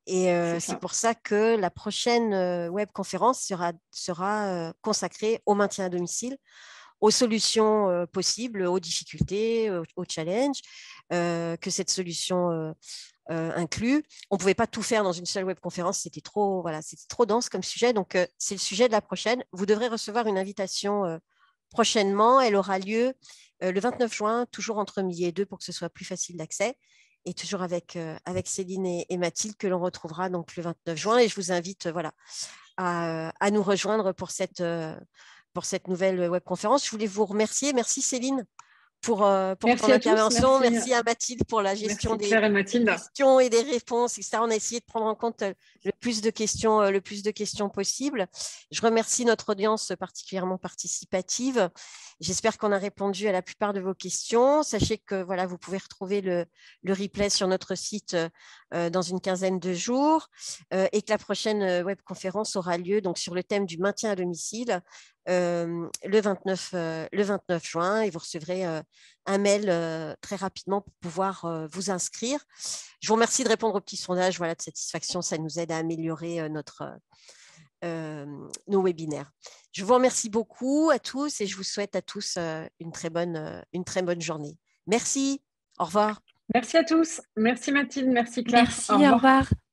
Et C'est c'est ça. pour ça que la prochaine webconférence sera consacrée au maintien à domicile, aux solutions possibles, aux difficultés, aux challenges que cette solution inclut. On ne pouvait pas tout faire dans une seule webconférence, c'était trop dense comme sujet. Donc, c'est le sujet de la prochaine. Vous devrez recevoir une invitation prochainement. Elle aura lieu le 29 juin, toujours entre midi et 2 pour que ce soit plus facile d'accès. Et toujours avec Céline et Mathilde que l'on retrouvera donc le 29 juin. Et je vous invite voilà, à nous rejoindre pour cette nouvelle webconférence. Je voulais vous remercier. Merci Céline pour ton Merci à tous. intervention. Merci, Merci à Mathilde pour la gestion merci Claire et des Mathilde. questions et des réponses, etc. On a essayé de prendre en compte le plus de questions possible. Je remercie notre audience particulièrement participative. J'espère qu'on a répondu à la plupart de vos questions. Sachez que voilà, vous pouvez retrouver le replay sur notre site dans une quinzaine de jours et que la prochaine webconférence aura lieu donc, sur le thème du maintien à domicile le 29 juin et vous recevrez un mail très rapidement pour pouvoir vous inscrire. Je vous remercie de répondre au petit sondage voilà, de satisfaction. Ça nous aide à améliorer nos webinaires. Je vous remercie beaucoup à tous et je vous souhaite à tous une très bonne journée. Merci. Au revoir. Merci à tous. Merci Mathilde. Merci Claire. Au Merci, au revoir. revoir.